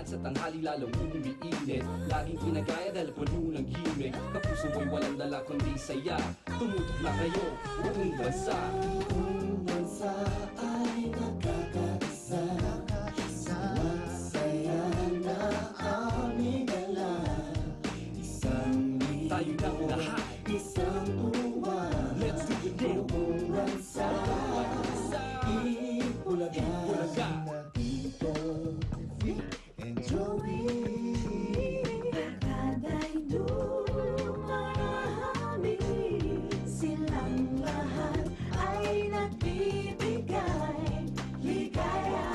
At sa tanghali lalong umiinit. Laging kinagaya dahil puno ng gimmick. Kapuso mo'y walang dala kundi saya. Tumutok na kayo, buong bansa. Buong bansa ay nagkakaisa. Masaya na aming dala. Isang Tayo ng libo, lahat. isang uwan. Let's do it now. Buong bansa, Itbulaga. Itbulaga. Tito, Vic, and Joey. Barkaday dumami, silang lahat ay nagbibigay ligaya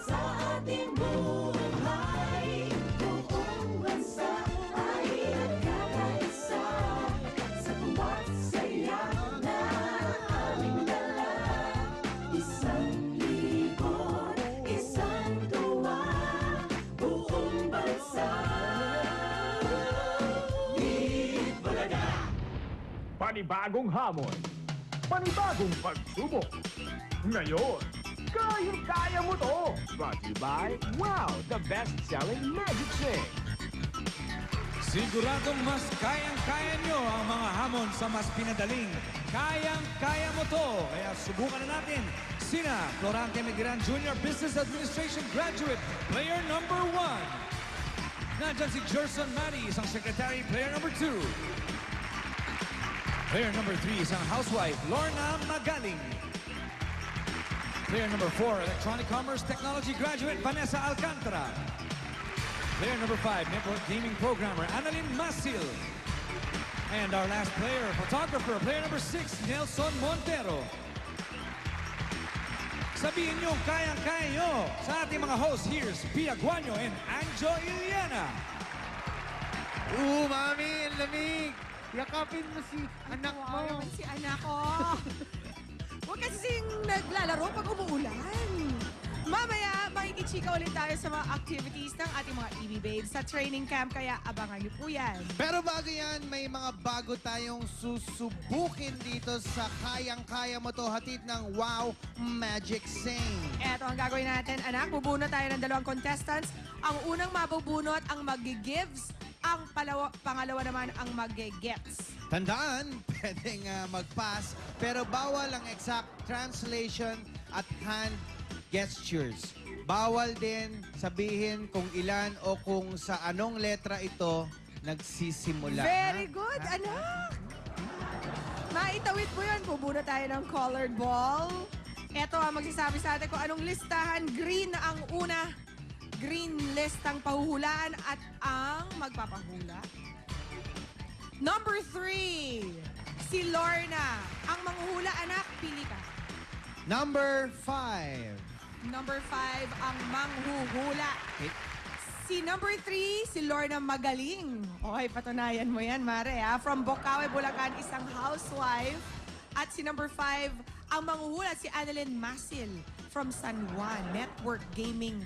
sa ating buhay. Buong bansa ay nagkakaisa sa tuwa't saya na aming dala. Isang libot, isang tuwa, buong bansa. Panibagong hamon, panibagong pagsubok. Ngayon, kayang-kaya mo to! Brought to you by Wow, the best-selling Magic Sing. Siguradong mas kayang-kaya nyo ang mga hamon sa mas pinadaling kayang-kaya mo to. Kaya subukan na natin sina Florante Migran Jr. Business Administration Graduate, player number 1. Nandyan si Gerson Mari, isang secretary, player number 2. Player number 3, isang housewife, Lorna Magaling. Player number 4, Electronic Commerce Technology Graduate, Vanessa Alcantara. Player number 5, Network Gaming Programmer, Annalyn Masil. And our last player, photographer, player number 6, Nelson Montero. Sabihin nyo, kayang-kaya nyo sa ating mga hosts. Here's Pia Guanyo and Anjo Iliana. Mami, ang lamig. Yakapin mo si anak mo. Naman si anak ko. Huwag kasing naglalaro pag umuulan. Mamaya, makikichika ulit tayo sa mga activities ng ating mga EB Babes sa training camp, kaya abangan niyo po yan. Pero bago yan, may mga bago tayong susubukin dito sa kayang-kaya mo to, hatid ng Wow Magic Sing. Eto ang gagawin natin, anak. Bubunot tayo ng 2 contestants. Ang unang mabubunot ang mag-gives. Ang pangalawa naman ang mag-gets. Tandaan, pwedeng mag-pass, pero bawal ang exact translation at hand gestures. Bawal din sabihin kung ilan o kung sa anong letra ito nagsisimula. Very ha? good, anak! Maitawid po yun. Bubunot tayo ng colored ball. Eto ang magsasabi sa atin kung anong listahan. Green ang una. Green list ang pahuhulaan at ang magpapahula. Number 3, si Lorna. Ang manghuhula, anak, pili ka. Number 5. Number 5, ang manghuhula. Okay. Si number 3, si Lorna Magaling. Okay, patunayan mo yan, Mare. Ha? From Bocaue, Bulacan, isang housewife. At si number 5, ang manghuhula, si Annalyn Masil. From San Juan, Network Gaming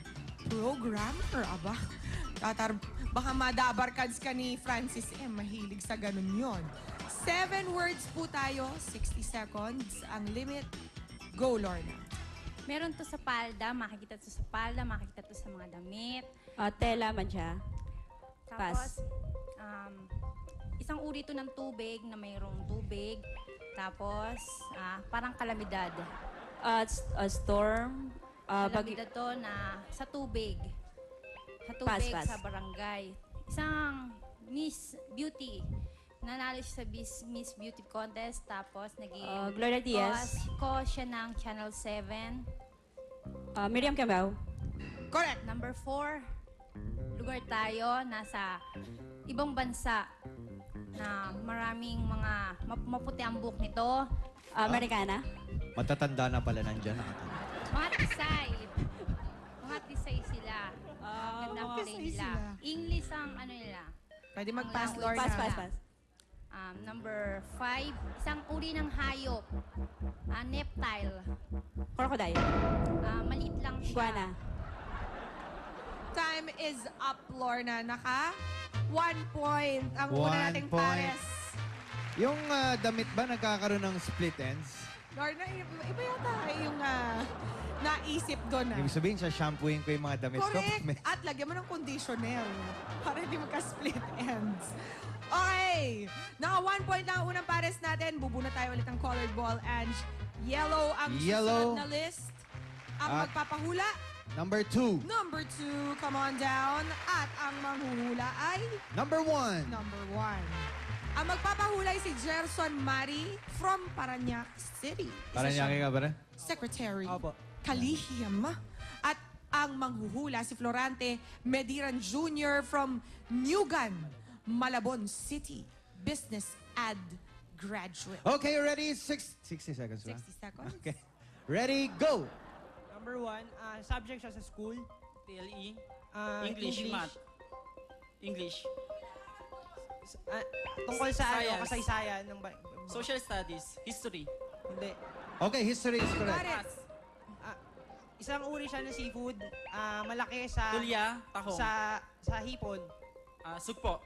Programmer. Aba, baka madabarkads ka ni Francis M. Mahilig sa ganun yon. 7 words po tayo, 60 seconds. Ang limit. Go, Lorna. Meron to sa palda, makikita to sa palda, makikita to sa mga damit. Tela man siya. Tapos, isang uri to ng tubig na mayroong tubig. Tapos, parang kalamidad. Storm. Kalamidad to na sa tubig. Sa tubig, Pass. sa barangay. Isang Miss Beauty. Nanalo siya sa Miss Beauty Contest. Tapos, naging Gloria Diaz. ko siya ng Channel 7. Miriam Cambao. Correct. Number 4, lugar tayo, nasa ibang bansa na maraming mga maputi ang buhok nito. Americana. Matatanda na pala nandyan. Mga tisay. Mga tisay sila. Ganda mga play tisay nila. sila. English ang ano nila. Pwede mag-pass, Ang Lorna. language. Number 5, isang uri ng hayop. Neptile. Crocodile. Maliit lang siya. Iguana. Time is up, Lorna. Naka 1 point ang 1 una nating point. pares. Yung damit ba nagkakaroon ng split ends? Lorna, iba yata yung naisip doon. Ibig sabihin, sa shampooing ko yung mga damit ko. Correct. At lagyan mo ng conditioner para hindi magka-split ends. Okay. Naka 1 point lang ang unang pares natin. Bubuna tayo ulit ng colored ball. And yellow ang Yellow. susunod na list. Ang At- magpapahula, Number 2. number 2, come on down. At ang manghuhula ay Number 1. number 1. Ang magpapahula ay si Gerson Mari from Parañaque City. Para niya ka ba rin? Secretary Opo. Kalihim. At ang manghuhula si Florante Mediran Jr. from Newgan, Malabon City. Business ad graduate. Okay, ready? 60 seconds. 60 ba? seconds. Okay. Ready, go! Number 1, subject siya sa school. PLE, English. Math, English, Tungkol sa Science. kasaysayan. Social Studies, History, Hindi. Okay, history is Got correct. it. Isang uri siya ng seafood. Malaki sa Tulya, Tahong, sa hipon. Sugpo,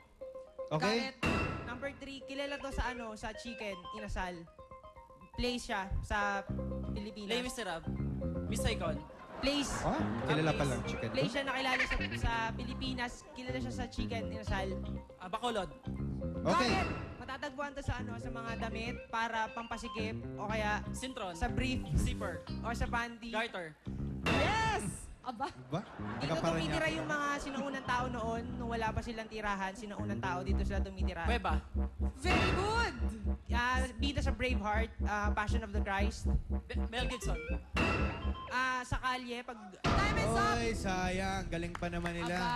Okay? Got it. Number 3, kilala to sa chicken, inasal. Place siya sa Pilipinas. Les Miserables, Miss Saigon, Place. Oh, kilala pa lang chicken. Place siya nakilala sa Pilipinas. Kilala siya sa chicken, inasal. Bacolod, Okay. Got it. Matatagpuan to sa sa mga damit para pampasikip o kaya Sintron, sa brief Zipper, o sa panty. Garter, Yes! Aba, Ba? Dito Nakaparang tumitira niya. yung mga sinuunang tao noon, nung wala pa silang tirahan, sinuunang tao dito sila tumitira. Cueva, very good. Bida sa Braveheart, Passion of the Christ. Mel Gibson, Sa kalye, pag Time is up. Oy, sayang. Galing pa naman nila. Aba,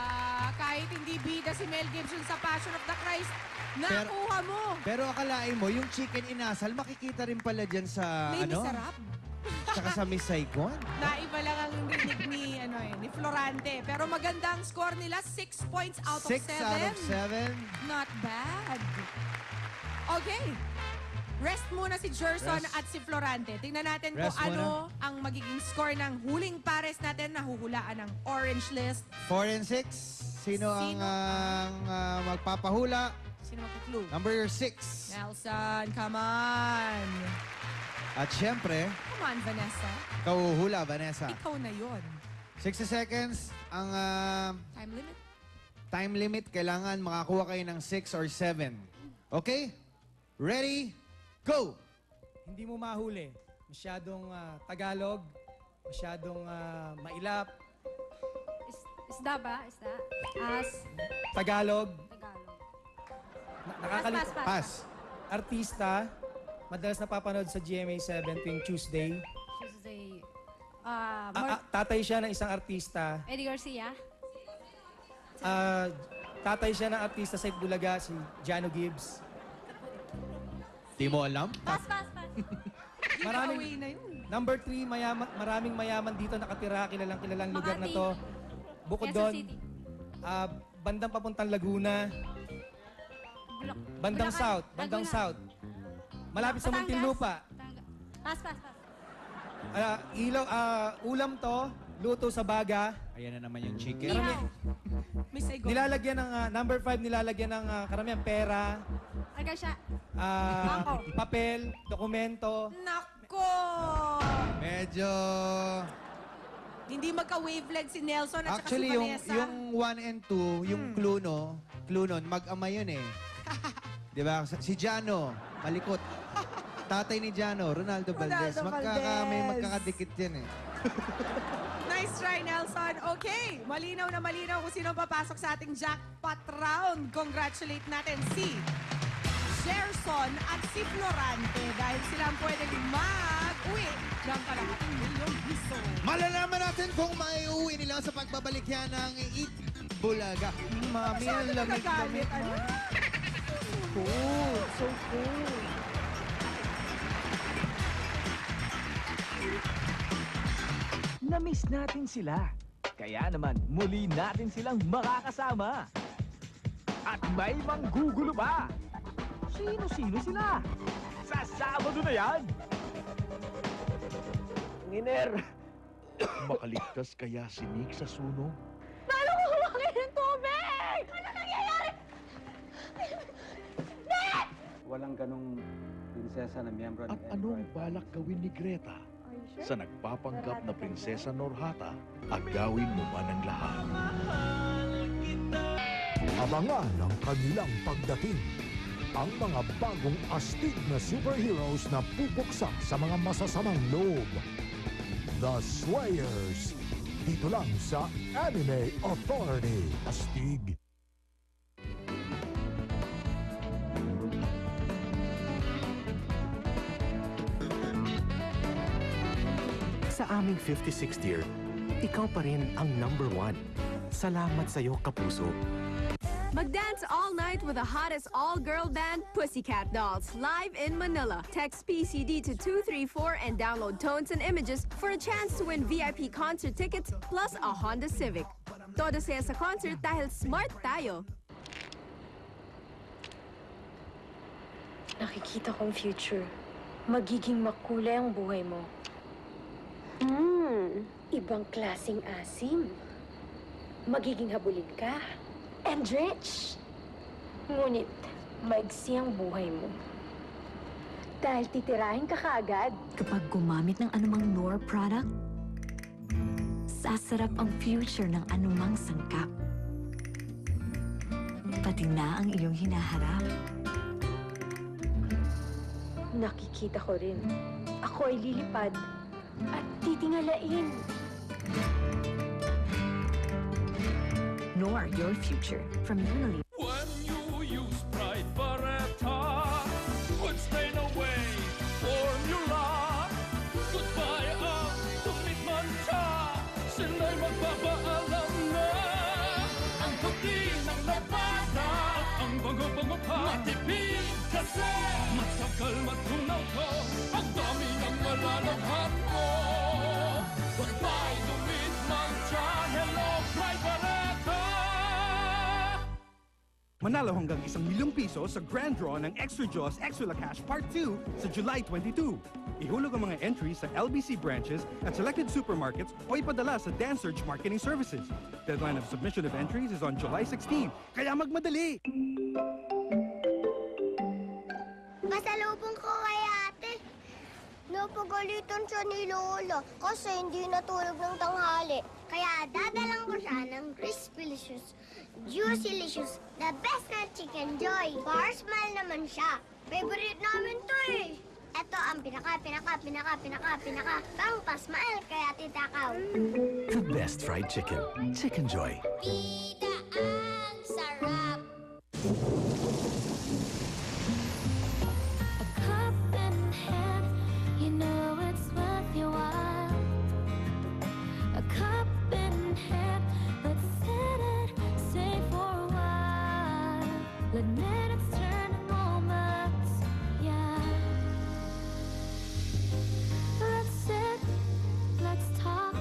kahit hindi bida si Mel Gibson sa Passion of the Christ, nakuha mo. Pero akalain mo, yung chicken inasal, makikita rin pala dyan sa, May ano? masarap. Tsaka sa Miss Saigon. Naiba lang ang rinig ni Florante. Pero magandang score nila, 6 points out of 6 7. out of 7. Not bad. Okay. Rest muna si Gerson Rest. at si Florante. Tingnan natin Rest kung ano ang magiging score ng huling pares natin na huhulaan ng orange list. 4 and 6. Sino ang Sino magpapahula? Sino magka-clue? Number 6. Nelson, come on. At syempre, Come on, Vanessa. kauhula, Vanessa. Ikaw na yon. 60 seconds. Ang Time limit. time limit, kailangan makakuha kayo ng 6 or 7. Okay? Ready? Go! Hindi mo mahuli. Masyadong Tagalog, masyadong mailap. Isda ba? Isda? As. Tagalog, Tagalog. nakakalito. Pass. Artista, madalas napapanood sa GMA7 tuwing Tuesday. Tuesday. Tatay siya ng isang artista. Eddie Garcia. Tatay siya ng artista sa Itbulaga, si Jano Gibbs. Di mo alam? Pass, pass, pass. Giveaway na yun. Number 3, maraming mayaman dito nakatira, kilalang lugar na Makati. to. Bukod Quezon doon, City. bandang papuntang Laguna, bandang Bulacan. south, bandang Laguna. south. Malapit sa Batangas. Muntinlupa. Pass, pass, pass. Ulam to, luto sa baga. Ayan na naman yung chicken. Ihaw. Miss Saigon. Nilalagyan ng, number 5, nilalagyan ng karamihan pera, Argasya. ah, Bangko. papel, dokumento. Nako! Medyo... Hindi magka-wavelength si Nelson at Actually, saka si Vanessa. yung 1 and 2, yung clue nun, mag-ama yun eh. Di ba? Si Jano, malikot. Tatay ni Jano, Ronaldo Valdez. Valdez. May magkakadikit yan eh. Nice try, Nelson. Okay, malinaw na malinaw kung sino papasok sa ating jackpot round. Congratulate natin si Gerson at si Florante dahil sila ang pwedeng mag-uwi ng kalahating milyong piso. Malalaman natin kung maiuwi nila sa pagbabalik yan ng Eat Bulaga. Mami, ang lamig nagagalit. Ano? Cool. So cool. Namiss natin sila. Kaya naman muli natin silang makakasama. At may manggugulo pa. Sino-sino sila? Sa Sabado na yan! Nginer, makaligtas kaya si Nick sa sunog? Paano ko kumakin ng tubig? Ano nangyayari? Walang ganong prinsesa na miyembro At anong balak gawin ni Greta sa nagpapanggap na prinsesa Norhata? Agawin mo man ang lahat. Abangan ang kanilang pagdating. Ang mga bagong astig na superheroes na pupuksa sa mga masasamang loob. The Slayers. Dito lang sa Anime Authority. Astig. Sa aming 56th year, ikaw pa rin ang #1. Salamat sa'yo, Kapuso. Mag-dance all night with the hottest all-girl band, Pussycat Dolls, live in Manila. Text PCD to 234 and download tones and images for a chance to win VIP concert tickets plus a Honda Civic. Todo saya sa concert dahil smart tayo. Nakikita kong future. Magiging makulay ang buhay mo. Ibang klaseng asim. Magiging habulin ka. And rich. Ngunit, maigsi ang buhay mo. Dahil titirahin ka kaagad. Kapag gumamit ng anumang Knorr product, sasarap ang future ng anumang sangkap. Pati na ang iyong hinaharap. Nakikita ko rin. Ako ay lilipad at titingalain. Knorr, your future. From Unilever. When you use Pride Barretta, good stain away formula. Goodbye ang tumit mancha, sila'y magpapaalam na. Ang puti ng labada, ang bango-bango pa, matipid kasi matagal matunaw ko, ang dami ng malalabhan mo. Goodbye tumit mancha, hello Pride Barretta. Manalo hanggang ₱1,000,000 sa grand draw ng Extra Jaws Extra Cash Part 2 sa July 22. Ihulog ang mga entries sa LBC branches at selected supermarkets o ipadala sa Dan Search Marketing Services. Deadline of submission of entries is on July 16, kaya magmadali! Pasalubong ko kay ate. Napagalitan siya ni Lola kasi hindi natulog ng tanghali. Kaya dadalang ko siya ng Crispylicious, Juicylicious, the best na Chicken Joy. Bar smile naman siya. Favorite namin to eh. Ito ang pinaka pang pa-smile kaya titakaw. The best fried chicken. Chicken Joy. Pida ang sarap. You know it's worth your while. A cup in hand, let's sit and stay for a while. Let minutes turn to moments, yeah. Let's sit, let's talk.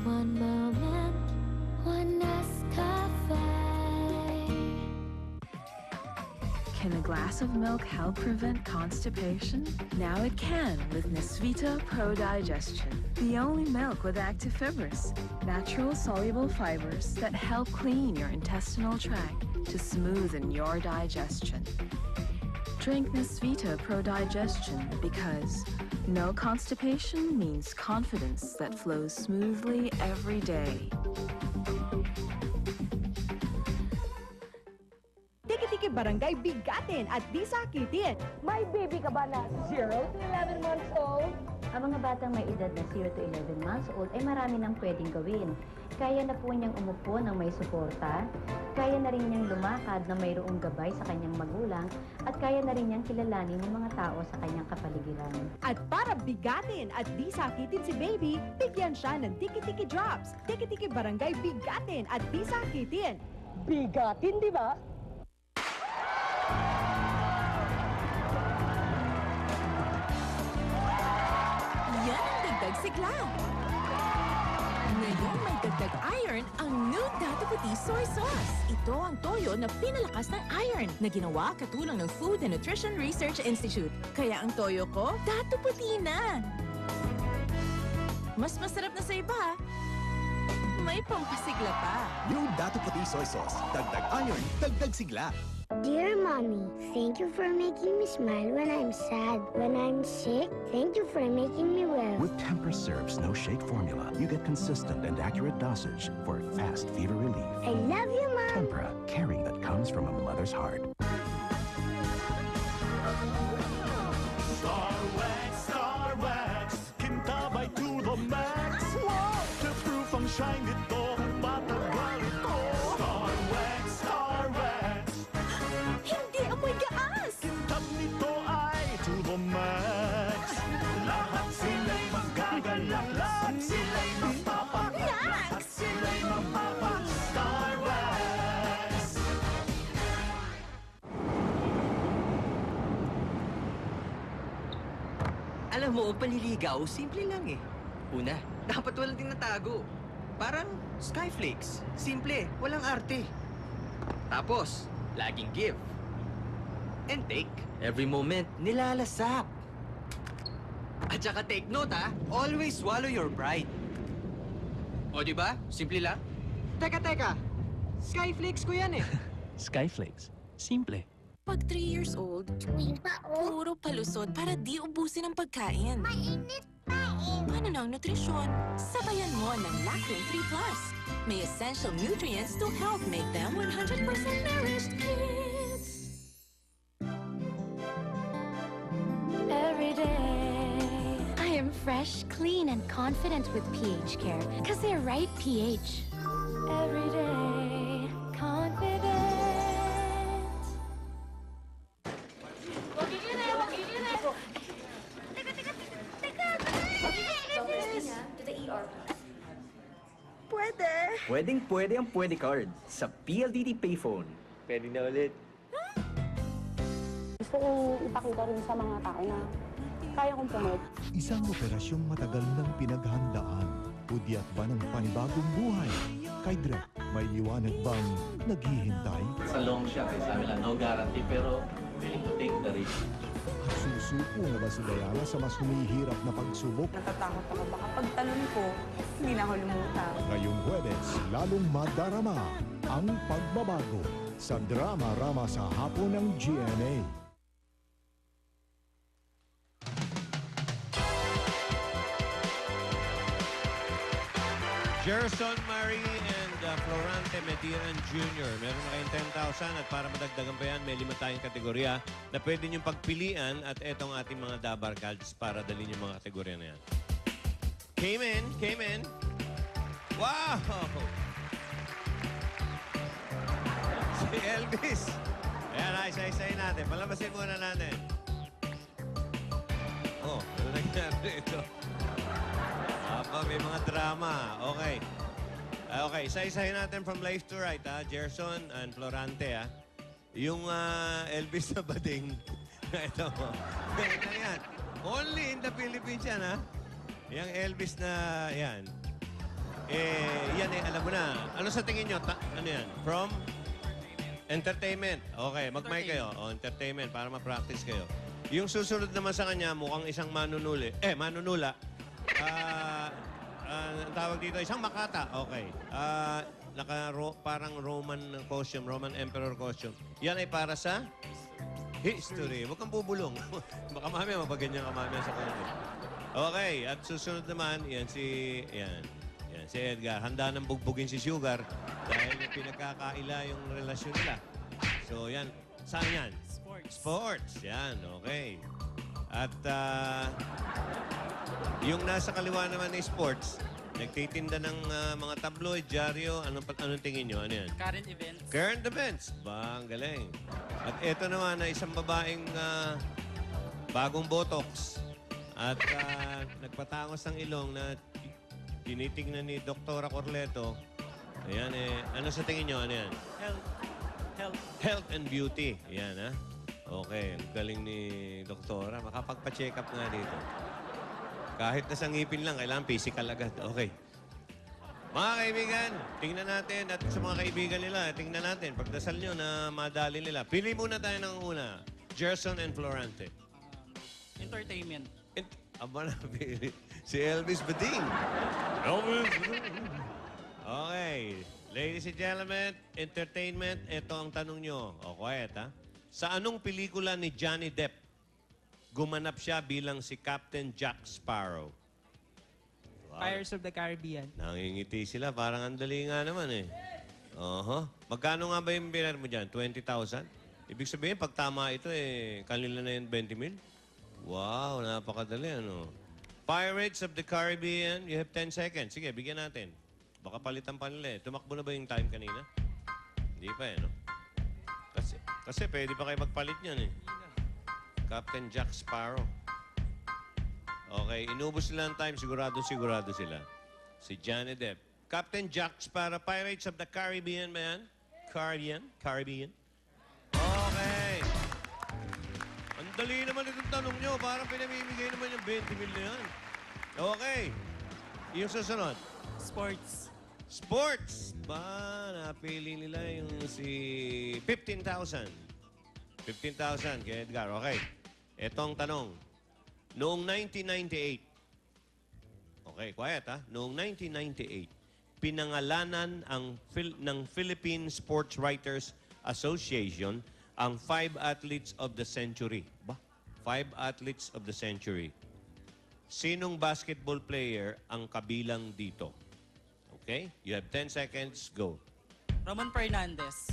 One moment, one Nescafe. Can a glass of milk help prevent constipation? Now it can with Nesvita Pro Digestion, the only milk with active fibrous, natural soluble fibers that help clean your intestinal tract to smoothen your digestion. Drink Nesvita Pro Digestion because no constipation means confidence that flows smoothly every day. Tiki-tiki barangay bigatin at di sakitin. May baby ka ba na 0 to 11 months old? Ang mga batang may edad na 0 to 11 months old ay marami nang pwedeng gawin. Kaya na po niyang umupo ng may suporta, kaya na rin niyang lumakad na mayroong gabay sa kanyang magulang, at kaya na rin niyang kilalanin ng mga tao sa kanyang kapaligiran. At para bigatin at di sakitin si baby, bigyan siya ng tiki-tiki drops. Tiki-tiki barangay bigatin at di sakitin. Bigatin, di ba? Yan ang dagdag sigla. Ngayon may dagdag iron ang new Dato Puti Soy Sauce. Ito ang toyo na pinalakas ng iron na ginawa katulong ng Food and Nutrition Research Institute. Kaya ang toyo ko, Dato Puti na. Mas masarap na sa iba. May pampasigla pa. New Dato Puti Soy Sauce. Dagdag iron, dagdag sigla. Dear Mommy, thank you for making me smile when I'm sad. When I'm sick, thank you for making me well. With Tempra Syrups No Shake formula, you get consistent and accurate dosage for fast fever relief. I love you, Mom. Tempra, caring that comes from a mother's heart. Star Wax, kintabay to the max. Waterproof ang shine nito, matagal ito. Star Wax. Hindi amoy gaas! Kintab nito ay to the max. Lahat sila'y magagalak, lahat sila'y mapapak. Lahat sila'y mapapak. Star Wax. Alam mo, ang panliligaw, simple lang eh. Una, dapat walang tinatago. Parang Skyflakes. Simple, walang arte. Tapos, laging give. And take. Every moment, nilalasap. At saka take note ha, always swallow your pride. O diba? Simple lang. Teka. Skyflakes ko yan eh. Skyflakes. Simple. Pag 3 years old, puro palusot para di ubusin ang pagkain. Mainit pa eh. Ano na ang nutrisyon? Sabayan mo ng Lactone 3 Plus. May essential nutrients to help make them 100% nourished kids. Every day, I am fresh, clean, and confident with pH Care, because they're right pH. Every day, confident. Pwedeng pwede ang Pwede Card sa PLDT Payphone. Pwede na ulit. Gusto kong ipakita rin sa mga tao na kaya kong promote. Isang operasyong matagal nang pinaghandaan. Pudyat ba ng panibagong buhay? Kay Dre, may iwanag bang naghihintay? Sa long shot, sabi lang, no guarantee, pero willing to take the risk. At susuko na ba si Diana sa mas humihirap na pagsubok? Natatakot ako baka pagtalon ko, hindi na ako lumutang. Ngayong Huwebes, lalong madarama ang pagbabago sa drama-rama sa hapon ng GMA. Gerson Marie and Florante Mediran Jr. Meron na kayong 10,000 at para madagdagan pa yan, may 5 tayong kategorya na pwede niyong pagpilian at etong ating mga Dabar Cards para dalhin yung mga kategorya na yan. Came in. Wow! Si Elvis. Ayan, isa-isayin natin. Palamasin muna natin. Oh, ano nangyari ito? May mga drama. Okay. Okay, isa-isahin natin from left to right, ha? Gerson and Florante, ha? Yung Elvis na bading. Ito mo. Ito yan. Only in the Philippines yan, ha? Yung Elvis na yan. Yan alam mo na. Ano sa tingin nyo? Ano yan? From? Entertainment. Okay, mag-mic kayo. O, entertainment para ma-practice kayo. Yung susunod naman sa kanya, mukhang isang manunula. Ang tawag dito, isang makata. Okay. Parang Roman costume, Roman Emperor costume. Yan ay para sa history. Huwag kang bubulong. Baka mamaya mapaganyan ka mamaya sa kanya. Okay. At susunod naman, yan si Edgar. Handa nang bugbugin si Sugar dahil pinagkakaila yung relasyon nila. So, yan. Saan yan? Sports. Yan. Okay. At yung nasa kaliwa naman ni sports, nagtitinda ng mga tabloid, dyaryo. Anong tingin nyo? Ano yan? Current events. Current events. Ba, ang galing. At ito naman na isang babaeng bagong botox. At nagpatangos ng ilong na tinitingnan ni Dr. Corleto. Ayan ano sa tingin nyo? Ano yan? Health and beauty. Ayan, ha? Okay, ang galing ni Doktora. Makapagpa-check up nga dito. Kahit nasa ngipin lang, kailangan physical agad. Okay. Mga kaibigan, tingnan natin. At sa mga kaibigan nila, tingnan natin. Pagdasal nyo na madali nila. Pili muna tayo ng una. Gerson and Florante. Entertainment. Aba na, pili. Si Elvis Bading. Elvis Bading. Okay. Ladies and gentlemen, entertainment, ito ang tanong nyo. O, quiet ha. Sa anong pelikula ni Johnny Depp gumanap siya bilang si Captain Jack Sparrow? Wow. Pirates of the Caribbean. Nangingiti sila. Parang ang dali nga naman eh. Magkano nga ba yung bilar mo dyan? 20,000? Ibig sabihin, pag tama ito eh, kanila na yung 20 mil? Wow, napakadali ano. Pirates of the Caribbean, you have 10 seconds. Sige, bigyan natin. Baka palitan pa nila eh. Tumakbo na ba yung time kanina? Hindi pa eh, no? Kasi pwede pa kayo magpalit niyan eh. Captain Jack Sparrow. Okay, inubos nila ang time. Sigurado sila. Si Johnny Depp. Captain Jack Sparrow, Pirates of the Caribbean, man. Caribbean. Okay. Ang dali naman itong tanong nyo. Parang pinamimigay naman yung 20 mil na yan. Okay. Yung susunod. Sports. Ba, napili nila yung si 15,000. 15,000 kay Edgar. Okay. Ito ang tanong. Noong 1998, okay, quiet ha. Noong 1998, pinangalanan ng Philippine Sports Writers Association ang 5 athletes of the century. 5 athletes of the century. Sinong basketball player ang kabilang dito? Okay? You have 10 seconds. Go. Roman Fernandez.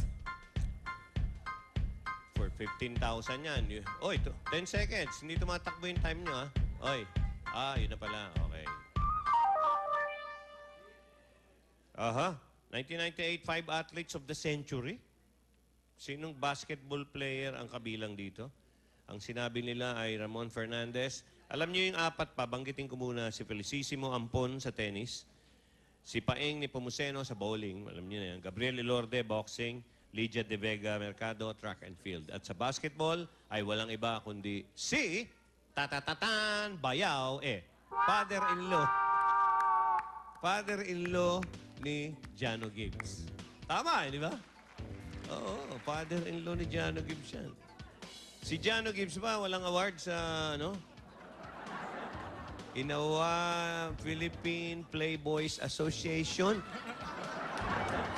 For 15,000 yan. Oy, 10 seconds. Hindi tumatakbo yung time nyo, ha? Oy. Yun na pala. Okay. 1998, 5 athletes of the century. Sinong basketball player ang kabilang dito? Ang sinabi nila ay Ramon Fernandez. Alam niyo yung 4 pa, banggitin ko muna si Felicissimo Ampon sa tennis, si Paeng ni Pomuceno sa bowling, alam niyo na yan, Gabriel Ilorde, boxing, Lydia De Vega Mercado, track and field. At sa basketball ay walang iba kundi si Tatatatan Bayaw, father-in-law ni Jano Gibbs. Tama, di ba? Oo, father-in-law ni Jano Gibbs yan. Si Jano Gibbs ba, walang award sa, Inawa Philippine Playboys Association.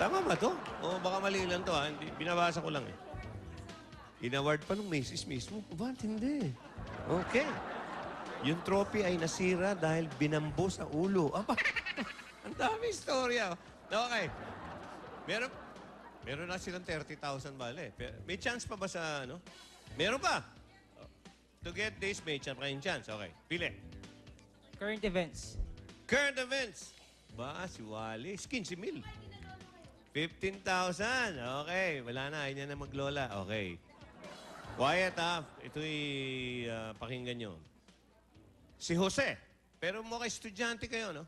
Tama ba to? O baka mali lang to, ha? Binabasa ko lang eh. Inaward pa nung Macy's mismo. Ba't hindi? Okay. Yung trophy ay nasira dahil binambo sa ulo. Ang dami istorya. Okay. Meron na silang 30,000 bale. May chance pa ba sa, Meron pa. To get this, may chance. Okay. Pili. Current events. Current events. Ba, si Wally. 15,000. 15,000. Okay. Wala na. Ayaw niya na maglola. Okay. Quiet, ha. Ito'y pakinggan nyo. Si Jose. Pero mukhang estudyante kayo, no?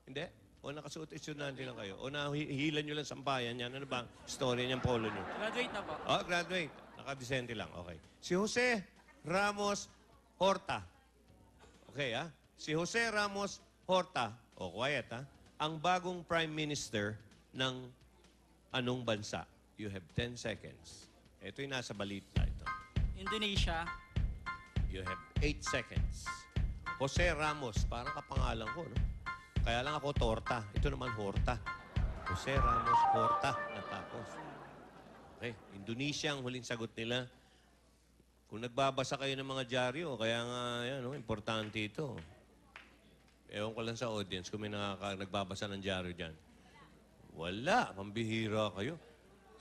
Hindi? O nakasuot estudyante lang kayo? O nahihilan nyo lang sampayan yan? Ano ba ang story niyang polo nyo? Graduate na po. Graduate. Nakadesente lang. Okay. Si Jose Ramos Horta. Okay, ha? Si Jose Ramos Horta, quiet ha, ang bagong Prime Minister ng anong bansa? You have 10 seconds. Ito'y nasa balita ito. Indonesia. You have 8 seconds. Jose Ramos, parang kapangalan ko, no? Kaya lang ako Torta. Ito naman Horta. Jose Ramos Horta. Natapos. Okay, Indonesia ang huling sagot nila. Kung nagbabasa kayo ng mga dyaryo, kaya nga, yan, importante ito. Ewan ko lang sa audience kung may nagbabasa ng dyaryo dyan. Wala. Pambihira kayo.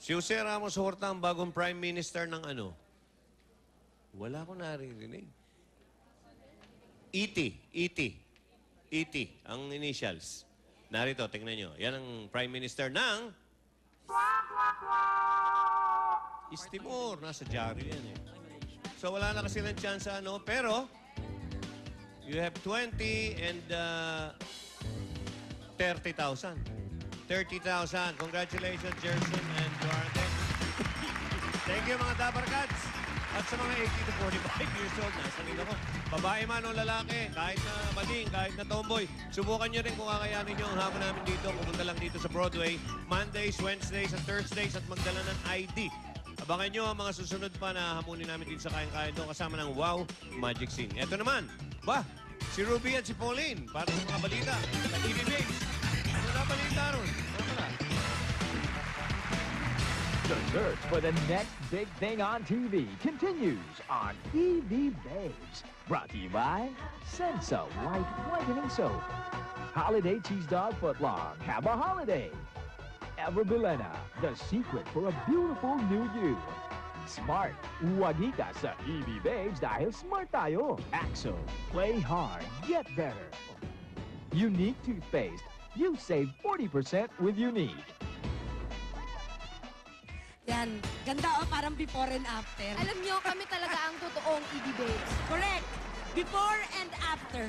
Si Jose Ramos Horta ang bagong Prime Minister ng ano? Wala ko naririnig. E.T. Ang initials. Narito, tingnan nyo. Yan ang Prime Minister ng East Timor. Nasa dyaryo yan eh. So wala na kasi ng chance pero you have 20 and 30,000. 30,000. Congratulations, Gerson and Duarte. Thank you, mga Dapper Cats. At sa mga 18 to 45 years old, nasa nila ko. Babae man o lalaki, kahit na bading, kahit na tomboy, subukan nyo rin kung kakayanin nyo ang hapon namin dito. Pumunta lang dito sa Broadway, Mondays, Wednesdays, at Thursdays, at magdala ng ID. Abangan nyo ang mga susunod pa na hamunin namin dito sa Kain-Kain doon kasama ng Wow Magic Scene. Eto naman, si Ruby at si Pauline para sa mga balita. At TV Babes. Ano na balita ron? Ano na? The search for the next big thing on TV continues on EV Babes. Brought to you by Sensa White Whitening Soap. Holiday Cheese Dog Footlong. Have a holiday. Everbilena, the secret for a beautiful new you. Smart. Wagi ka sa EV Babes dahil smart tayo. Axo. Play hard. Get better. Unique toothpaste. You save 40% with Unique. Yan. Ganda parang before and after. Alam nyo, kami talaga ang totoong EB Babes. Correct. Before and after.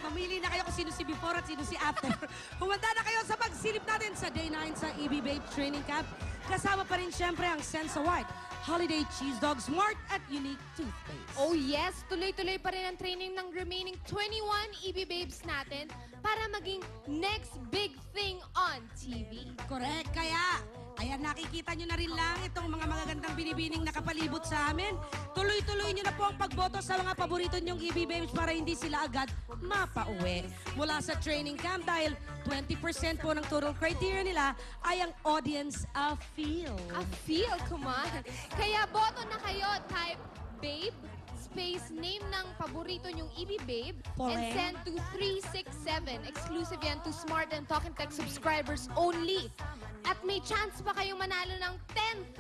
Mamili na kayo kung sino si before at sino si after. Humanda na kayo sa pagsilip natin sa Day 9 sa EB Babes Training Camp. Kasama pa rin syempre ang Sensa White, Holiday Cheese Dog Smart at Unique Toothpaste. Oh yes, tuloy-tuloy pa rin ang training ng remaining 21 EB Babes natin para maging next big thing on TV. Correct. Kaya, ayan, nakikita nyo na rin lang itong mga magagandang binibining nakapalibot sa amin. Tuloy-tuloy nyo na po ang pagboto sa mga paborito nyong EB Babes para hindi sila agad mapauwi. Mula sa training camp dahil 20% po ng total criteria nila ay ang audience a feel. A feel, come on. Kaya boto na kayo, type babe, space name ng paborito nyong EB Babe, and send to 367. Exclusive yan to Smart and Talk and Text subscribers only. At may chance pa kayong manalo ng 10,000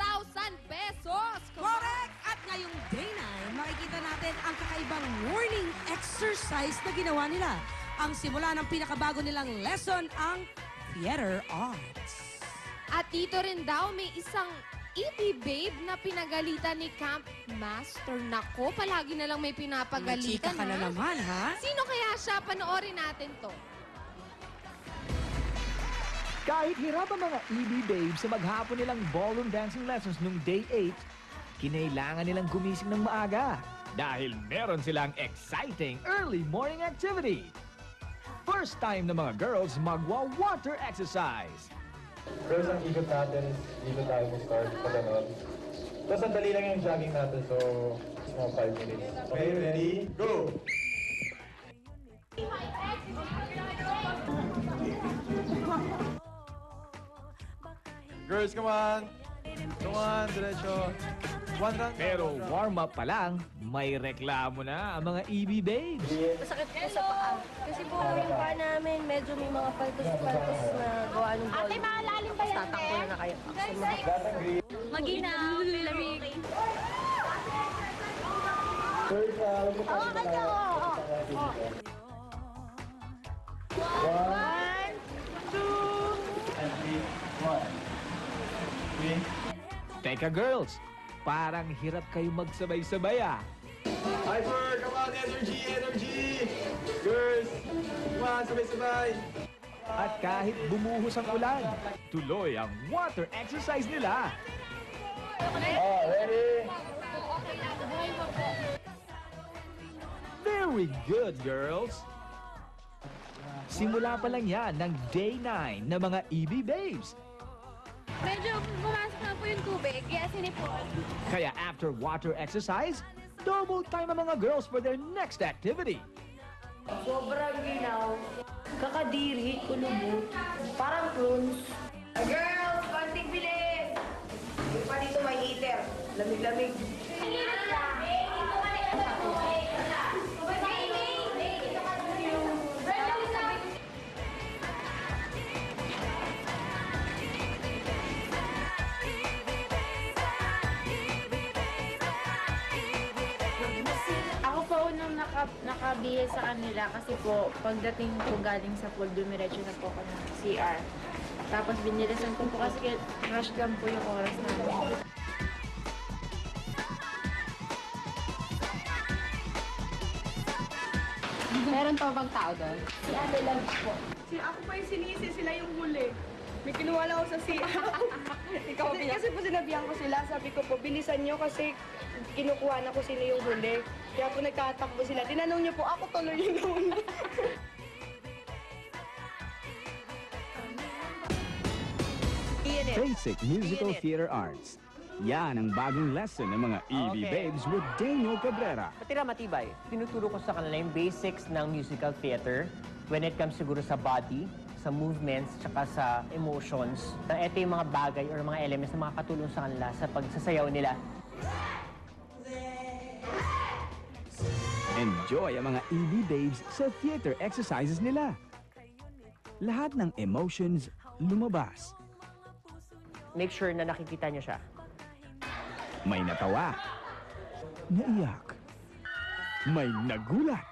pesos. Correct! At ngayong Day 9, makikita natin ang kakaibang morning exercise na ginawa nila. Ang simula ng pinakabago nilang lesson, ang theater arts. At dito rin daw may isang EB Babe na pinagalitan ni Camp Master. Nako, palagi na lang may pinapagalitan. Chika ka na naman, ha? Sino kaya siya? Panoorin natin to. Kahit hirap ang mga EB Babes sa maghapon nilang ballroom dancing lessons nung Day 8, kinailangan nilang gumising ng maaga dahil meron silang exciting early morning activity. First time na mga girls magwa-water exercise. Girls, ang ikot natin, dito tayo mag-start pa ganun. So, sandali lang yung jogging natin, so mga 5 minutes. Okay, ready? Go! Girls, come on! Come on, diretso. One round. Pero warm-up pa lang, may reklamo na ang mga EB Babes. Masakit po sa paa. Kasi po yung paa namin, medyo may mga paltos-paltos na gawa ng ball. Ate, malalim ba yan? Tatakbo na kayo. Maginaw, lamig. Oo, kanya, oo. 1, 2, and 3, 1. 3. Teka girls, parang hirap kayo magsabay-sabay ah. Hyper, come on, energy, energy! Girls, come on, sabay-sabay! At kahit bumuhos ang ulan, tuloy ang water exercise nila. Oh, ready? Very good, girls! Simula pa lang yan ng Day 9 na mga EB Babes. Medyo pumasok na po yung tubig, kaya sinipon. Kaya after water exercise, double time ang mga girls for their next activity. Sobrang ginaw. Kakadiri, kulubot. Parang clones. Girls, konting bilis! Yung pa dito may heater. Lamig-lamig. Ako po unang nakabihis sa kanila kasi po pagdating po galing sa pool, dumiretso na po ako ng CR. Tapos binilisan ko po kasi rush lang po yung oras namin. Meron pa bang tao doon? Si Ate Love po. Ako pa yung sinisi, sila yung huli. May kinuha lang ako sa CR. kasi po sinabihan ko sila, sabi ko po, bilisan nyo kasi kinukuha na ko sino yung huli. Kaya po nagtatakbo sila. Tinanong niyo po, ako tuloy yung huli. Basic Musical Theater Arts. Yan ang bagong lesson ng mga EB Babes with Daniel Cabrera. Patira matibay. Tinuturo ko sa kanila yung basics ng musical theater when it comes siguro sa body, sa movements, tsaka sa emotions. Ito yung mga bagay or mga elements na makakatulong sa kanila sa pagsasayaw nila. Enjoy ang mga EB Babes sa theater exercises nila. Lahat ng emotions lumabas. Make sure na nakikita niyo siya. May natawa, naiyak, may nagulat,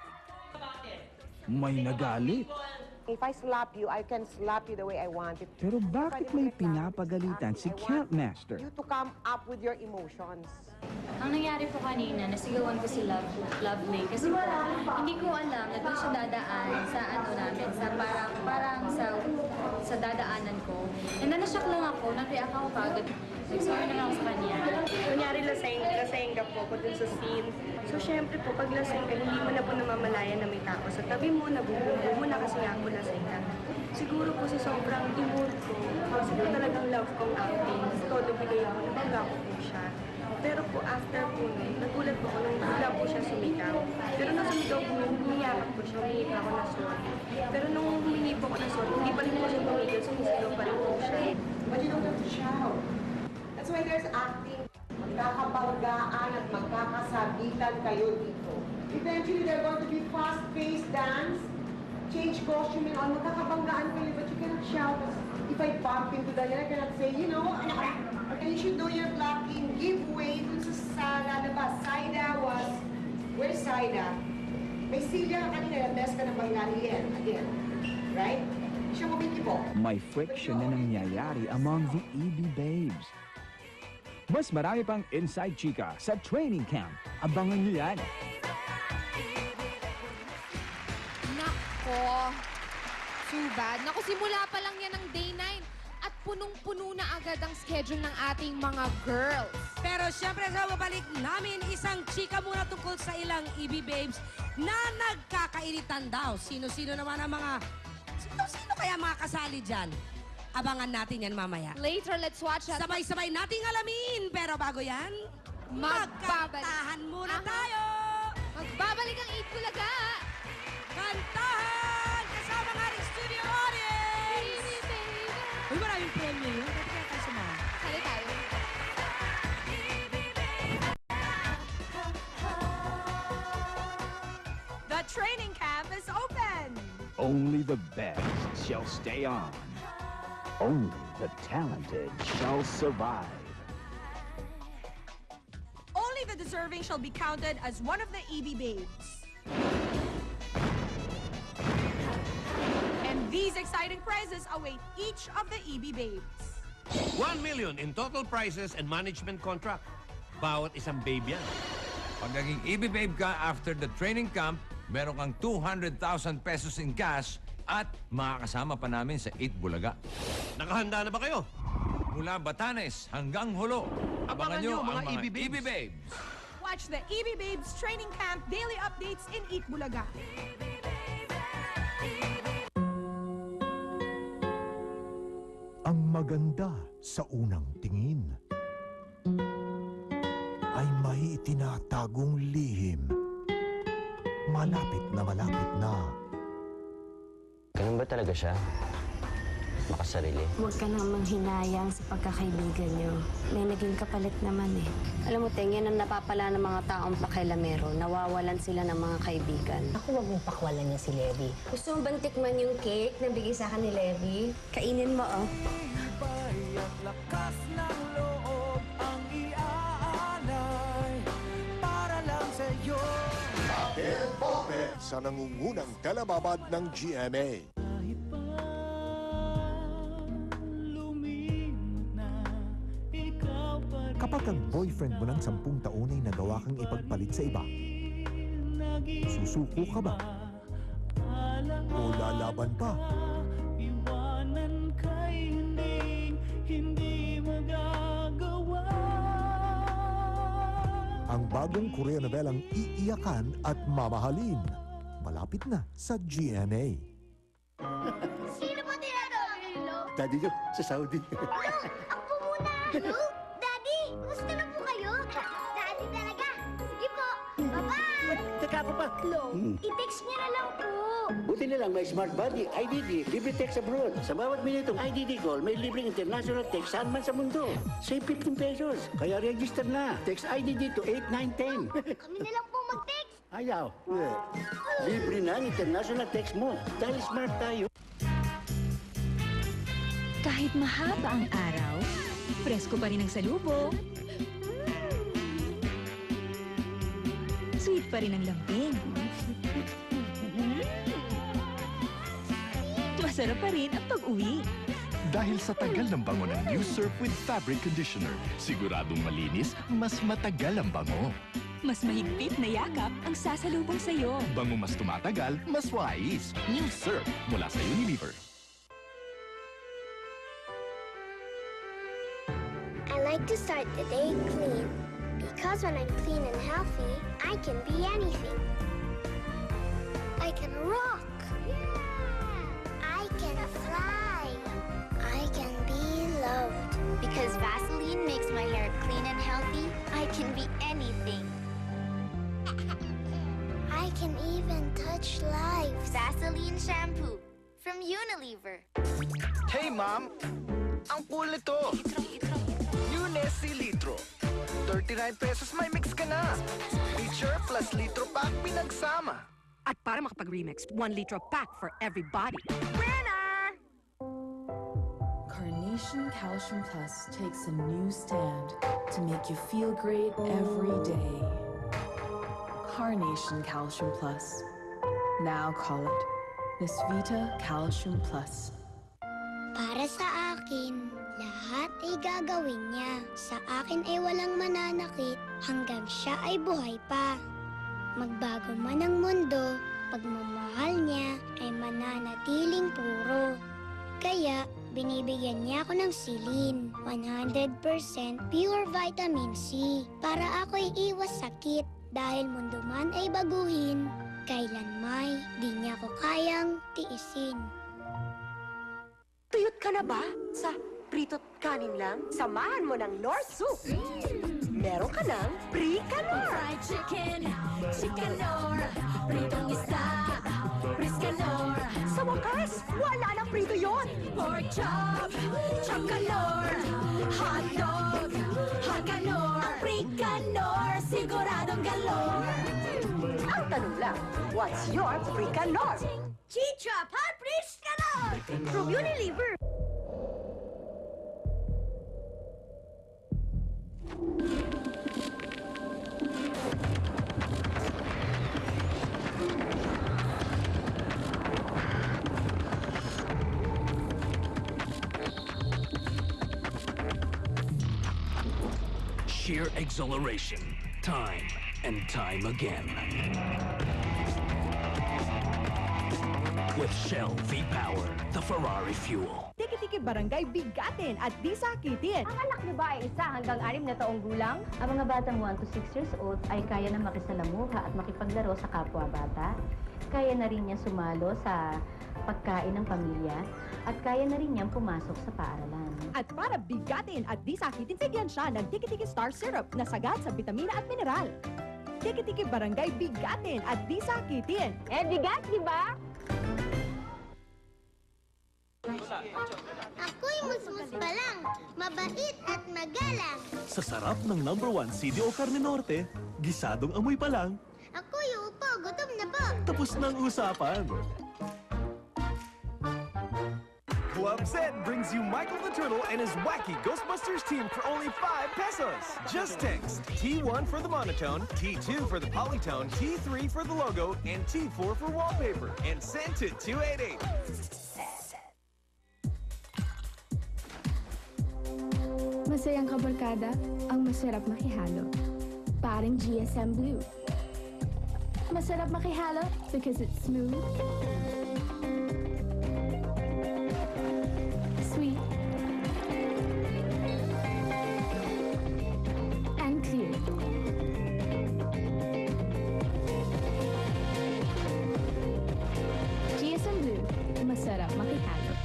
may nagalit. If I slap you, I can slap you the way I want it. Pero bakit may pinapagalitan si Campmaster? You to come up with your emotions. Ang nangyari po kanina, nasigawan ko si Love May kasi po, hindi ko alam na doon siya dadaan sa ano namin, sa parang sa dadaanan ko. And then nashock lang ako, nag-react ako kagad. Nag-sorry na lang ako sa kanya. Kunyari laseng ka po dun sa scene. So syempre po, pag laseng ka, hindi mo na po namamalayan na may tao sa tabi mo, nabubumbu mo na kasi nga po laseng ka. Siguro po sa sobrang timur ko, kasi po talagang love kong acting. Todo bigay ako, nabangga ko po siya. Pero po after po nun, nagulat po ako nung bigla po siya sumigaw. Pero nung sumigaw po, humiyakap po siya, humingi ako na sorry. Pero nung humingi po ako na sorry, hindi pa rin po siya tumigil, sumisigaw pa rin po siya. But you don't have to shout. That's why there's acting. Magkakabanggaan at magkakasabitan kayo dito. Eventually, they're going to be fast-paced dance, change costume and all. Magkakabanggaan kayo, but you cannot shout. If I bump into Daniel, I cannot say, you know, and you should know your blocking. Give way dun sa lalabas. Saida was, where's Saida? May Silya ka kanina, best ka ng Bangalian. Again, right? Siya kumikibo. May friction na nangyayari among the EB Babes. Mas marami pang Inside Chika sa training camp. Abangan niyo yan. Nako. Too bad. Naku, simula pa lang yan ng day 9 at punong-puno na agad ang schedule ng ating mga girls. Pero syempre sa babalik namin, isang chika muna tungkol sa ilang EB Babes na nagkakainitan daw. Sino-sino naman ang mga... Sino kaya mga kasali dyan? Abangan natin yan mamaya. Later, let's watch that. Sabay-sabay nating alamin. Pero bago yan, magkantahan muna tayo. Magbabalik ang Eat Bulaga. Kantahan! Kasama nga rin studio audience! Baby, baby. Uy, maraming premyo yun. Ba't kaya tayo sumama? Sali tayo. The training camp is open! Only the best shall stay on. Only the talented shall survive. Only the deserving shall be counted as one of the EB Babes. And these exciting prizes await each of the EB Babes. 1 million in total prizes and management contract. Bawat isang babe yan. Pag naging EB Babe ka after the training camp, meron kang 200,000 pesos in cash at makakasama pa namin sa Eat Bulaga. Nakahanda na ba kayo? Mula Batanes hanggang Hulo. Abangan nyo ang mga EB Babes. Watch the EB Babes training camp daily updates in Eat Bulaga. Ang maganda sa unang tingin ay may itinatagong lihim. Malapit na. Ganun ba talaga siya? Makasarili? Huwag ka nang manghinayang sa pagkakaibigan niyo. May naging kapalit naman eh. Alam mo, Teng, yan ang napapala ng mga taong pakilamero. Nawawalan sila ng mga kaibigan. Ako, huwag mong pakwalan niya si Levi. Gusto mo bang tikman yung cake na bigay sa akin ni Levi? Kainin mo, oh. Lakas ng loob ang iaalay para lang sa'yo. Sa nangungunang kalababad ng GMA. Kapag ang boyfriend mo ng 10 taon ay nagawa kang ipagpalit sa iba, susuko ka ba? O lalaban pa? Iwanan kay hindi magagawa. Ang bagong Korean novelang Iiyakan at Mamahalin. Malapit na sa GMA. Sino po tinatawag Lilo? Daddy nyo, sa Saudi. Ako muna! Daddy, gusto na po kayo? Daddy talaga. Sige po. Bye-bye! Teka ako pa. I-text niya na lang po. Buti na lang may Smart Buddy, IDD, libre text abroad. Sa bawat minutong IDD call, may libreng international text saan man sa mundo. Save 15 pesos. Kaya register na. Text IDD to 8910. Kami na lang po mag-text. Ayaw. Libre na ang international text mo. Dahil smart tayo. Kahit mahaba ang araw, presko pa rin ang salubong. Sweet pa rin ang lambing. Masarap pa rin ang pag-uwi. Dahil sa tagal ng bango ng New Surf with Fabric Conditioner, siguradong malinis, mas matagal ang bango. Mas mahigpit na yakap ang sasalubong sa'yo. Bango mas tumatagal, mas wais. New Surf mula sa Unilever. I like to start the day clean. Because when I'm clean and healthy, I can be anything. I can rock. I can fly. I can be loved. Because Vaseline makes my hair clean and healthy, I can be anything. I can even touch lives. Vaseline shampoo from Unilever. Hey, Mom! Ang cool nito! New Nessie Litro. 39 pesos may mix ka na. Feature plus litro pack pinagsama. At para makapag-remix, 1 litro pack for everybody. Carnation Calcium Plus takes a new stand to make you feel great every day. Carnation Calcium Plus. Now call it Miss Vita Calcium Plus. Para sa akin, lahat ay gagawin niya. Sa akin ay walang mananakit hanggang siya ay buhay pa. Magbago man ang mundo, pagmamahal niya ay mananatiling puro. Kaya, binibigyan niya ako ng Silin, 100% pure vitamin C, para ako'y iwas sakit. Dahil mundo man ay baguhin, kailanmay di niya ako kayang tiisin. Tuyot ka na ba? Sa prito't kanin lang, samahan mo ng Nor Soup. Meron ka ng Bricanor. Fried chicken, Chicanor, pritong isda, Briscanor. Sa wakas, wala nang prito yon. Pork chop, Chocanor, hot dog, Haganor, Bricanor, siguradong galore. Ang tanong lang, what's your Bricanor? Chicha, hot Briscanor! From Unilever. Sheer exhilaration, time and time again. With Shell V-Power, the Ferrari fuel. Tiki-tiki barangay bigatin at di sakitin. Ang anak niyo ba ay 1 hanggang 6 na taong gulang? Ang mga batang 1 to 6 years old ay kaya na makisalamuha at makipaglaro sa kapwa-bata. Kaya na rin niya sumalo sa pagkain ng pamilya at kaya na rin niyang pumasok sa paaralan. At para bigatin at di sakitin, sigyan siya ng Tiki-Tiki Star Syrup na sagad sa bitamina at mineral. Tiki-Tiki barangay bigatin at di sakitin. bigat, di ba? Ako'y musmus pa lang, mabait at magalang. Sa sarap ng #1 CDO Carne Norte, gisadong amoy pa lang, Ako'y upo, gutom na po. tapos ng usapan. Club Z brings you Michael the Turtle and his wacky Ghostbusters team for only 5 pesos. Just text T1 for the monotone, T2 for the polytone, T3 for the logo, and T4 for wallpaper, and send to 288. Masayang kabarkada, ang masarap makihalo. Parang GSM Blue. Masarap makihalo because it's smooth, sweet, and clear. GSM Blue, masarap makihalo.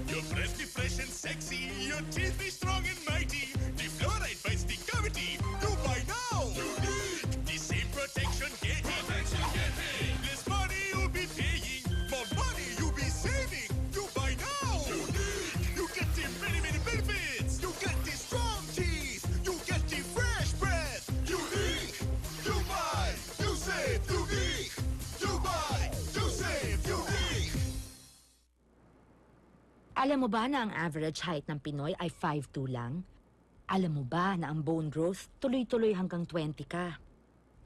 Your breath be fresh and sexy, your teeth be strong and mighty. The fluoride fights the cavity. Do buy now. Unique. The Alam mo ba na ang average height ng Pinoy ay 5'2" lang? Alam mo ba na ang bone growth tuloy-tuloy hanggang 20 ka?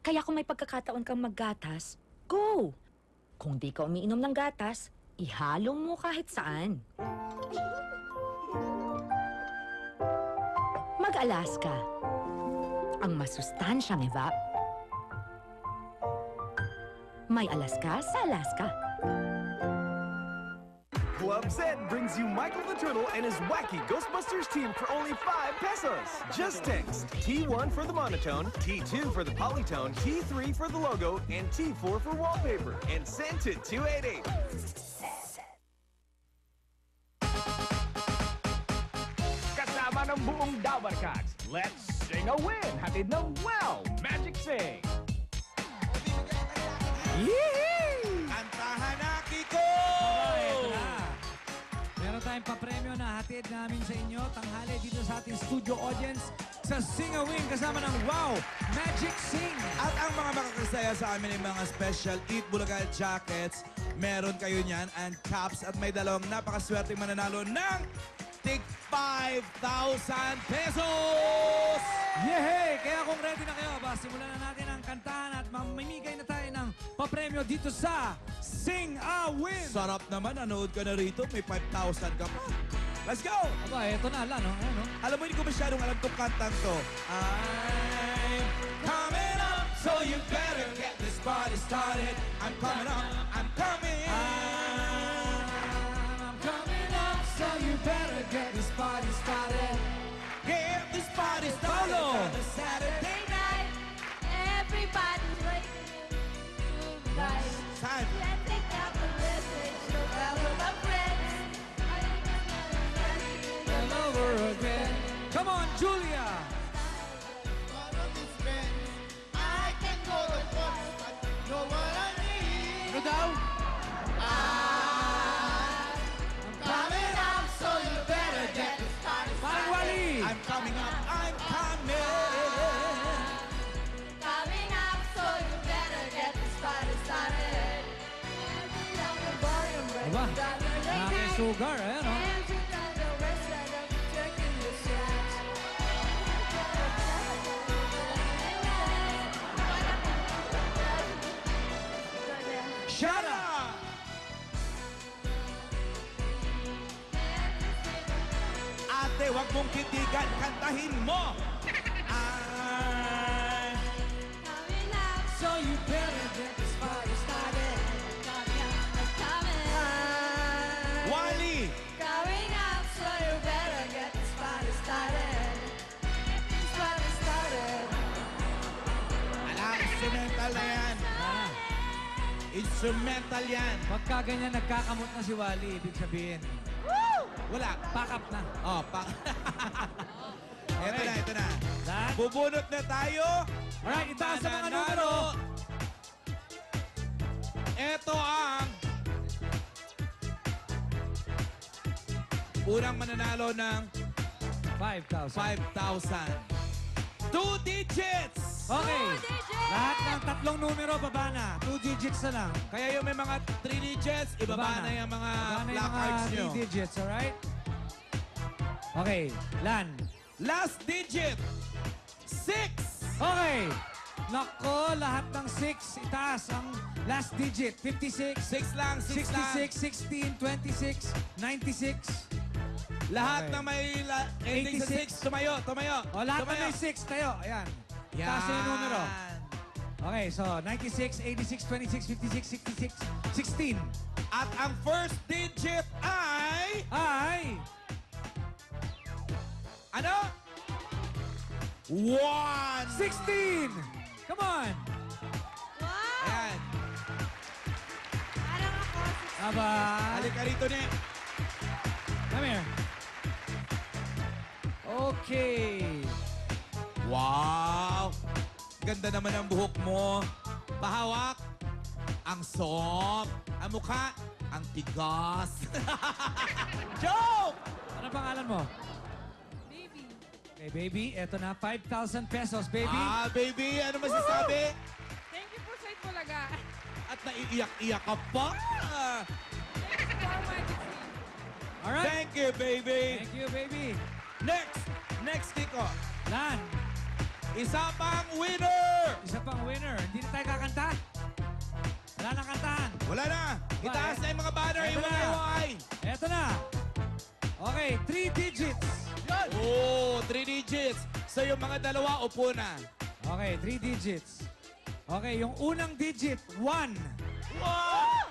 Kaya kung may pagkakataon kang maggatas, go! Kung di ka umiinom ng gatas, ihalo mo kahit saan. Mag-Alaska. Ang masustansyang evap. May Alaska sa Alaska. Club Z brings you Michael the Turtle and his wacky Ghostbusters team for only 5 pesos. Just text T1 for the monotone, T2 for the polytone, T3 for the logo, and T4 for wallpaper, and send to 288. Kasama ng buong Dabar Cats, let's sing a win! Hatid ng Wow Magic Sing! Yee! Kantahan na, Kiko! Meron tayong papremyo na hatid namin sa inyo. Tanghali dito sa ating studio audience sa Sing a Win kasama ng Wow Magic Sing. At ang mga makakasaya sa amin ay mga special Eat Bulaga jackets. Meron kayo niyan and caps at may dalawang napakaswerteng mananalo ng tig 5,000 pesos! Yehey! Kaya kung ready na kayo, simulan na natin ang kantahan at mamimigay na tayo ng papremyo dito sa Sing a Win! Sarap naman, nanood ka na rito, may 5,000 ka pa. Let's go! Aba, eto na, no? Ayan, no? Alam mo, hindi ko masyadong alam tong kantang to. I'm coming up, so you better get this party started. I'm coming up, I'm coming. I'm coming up, so you better get this party started. Get this party started on a Saturday night. Everybody's waiting tonight. Time. Let's take out the message, no matter my friends. All over again. Come on, Julia! I can go to sports, but know what I need. Ano daw? I'm coming up, so you better get this party started. Wally! I'm coming up, I'm coming. Coming up, so you better get this party started. Aba, nakakisugar, eh, no? Shut up! Ate, wag mong kitigan, kantahin mo! Coming up, So you better get this party started. Wally! Coming up, so you better get this party started. This party started. Ala, instrumental na yan. Instrumental yan. Pagka ganyan nagkakamot na si Wally, ibig sabihin, Wala. pack up na. Oh, pa. Ito na, ito na. Lahat? Bubunot na tayo. Alright, itaas sa mga numero. Ito ang unang mananalo ng 5,000. 5,000. 2 digits! Okay. Lahat ng tatlong numero, baba na. 2 digits na lang. Kaya yung may mga 3 digits, ibaba na yung mga Baba na yung black mga cards nyo. 3 digits, alright? Okay, Lan. Last digit, 6! Okay. Nako, lahat ng 6, itaas ang last digit. 56, 6 lang, 6 lang. 66, 16, 26, 96. Lahat Okay. na may ending sa 6, 86. tumayo. O, lahat na Tumayo. may 6 tayo. Ayan. Itaas yung numero. Okay, so 96, 86, 26, 56, 66, 16. At ang first digit ay... Ano? 1! 16! Come on! Ayan. Parang ako. Aba. Halika rito, Nick. Come here. Okay. Wow! Ganda naman ang buhok mo. Pahawak. Ang soft. Ang mukha. Ang tigas. Joke! Ano pangalan mo? Baby. Okay, baby. Eto na, 5,000 pesos, baby. Ah, baby. Ano masasabi? Thank you po sa Itbulaga. At naiiyak-iyak ka pa. Alright. Thank you, baby. Thank you, baby. Next, Kiko. Lan, Isa pang winner! isa pang winner. Hindi na tayo kakanta? Wala na kantahan. Wala na. Itaas na yung mga banner. Eto na. Iway. Eto na. Okay, 3 digits. Oh, 3 digits. So yung mga dalawa, upo na. Okay, 3 digits. Okay, yung unang digit, 1.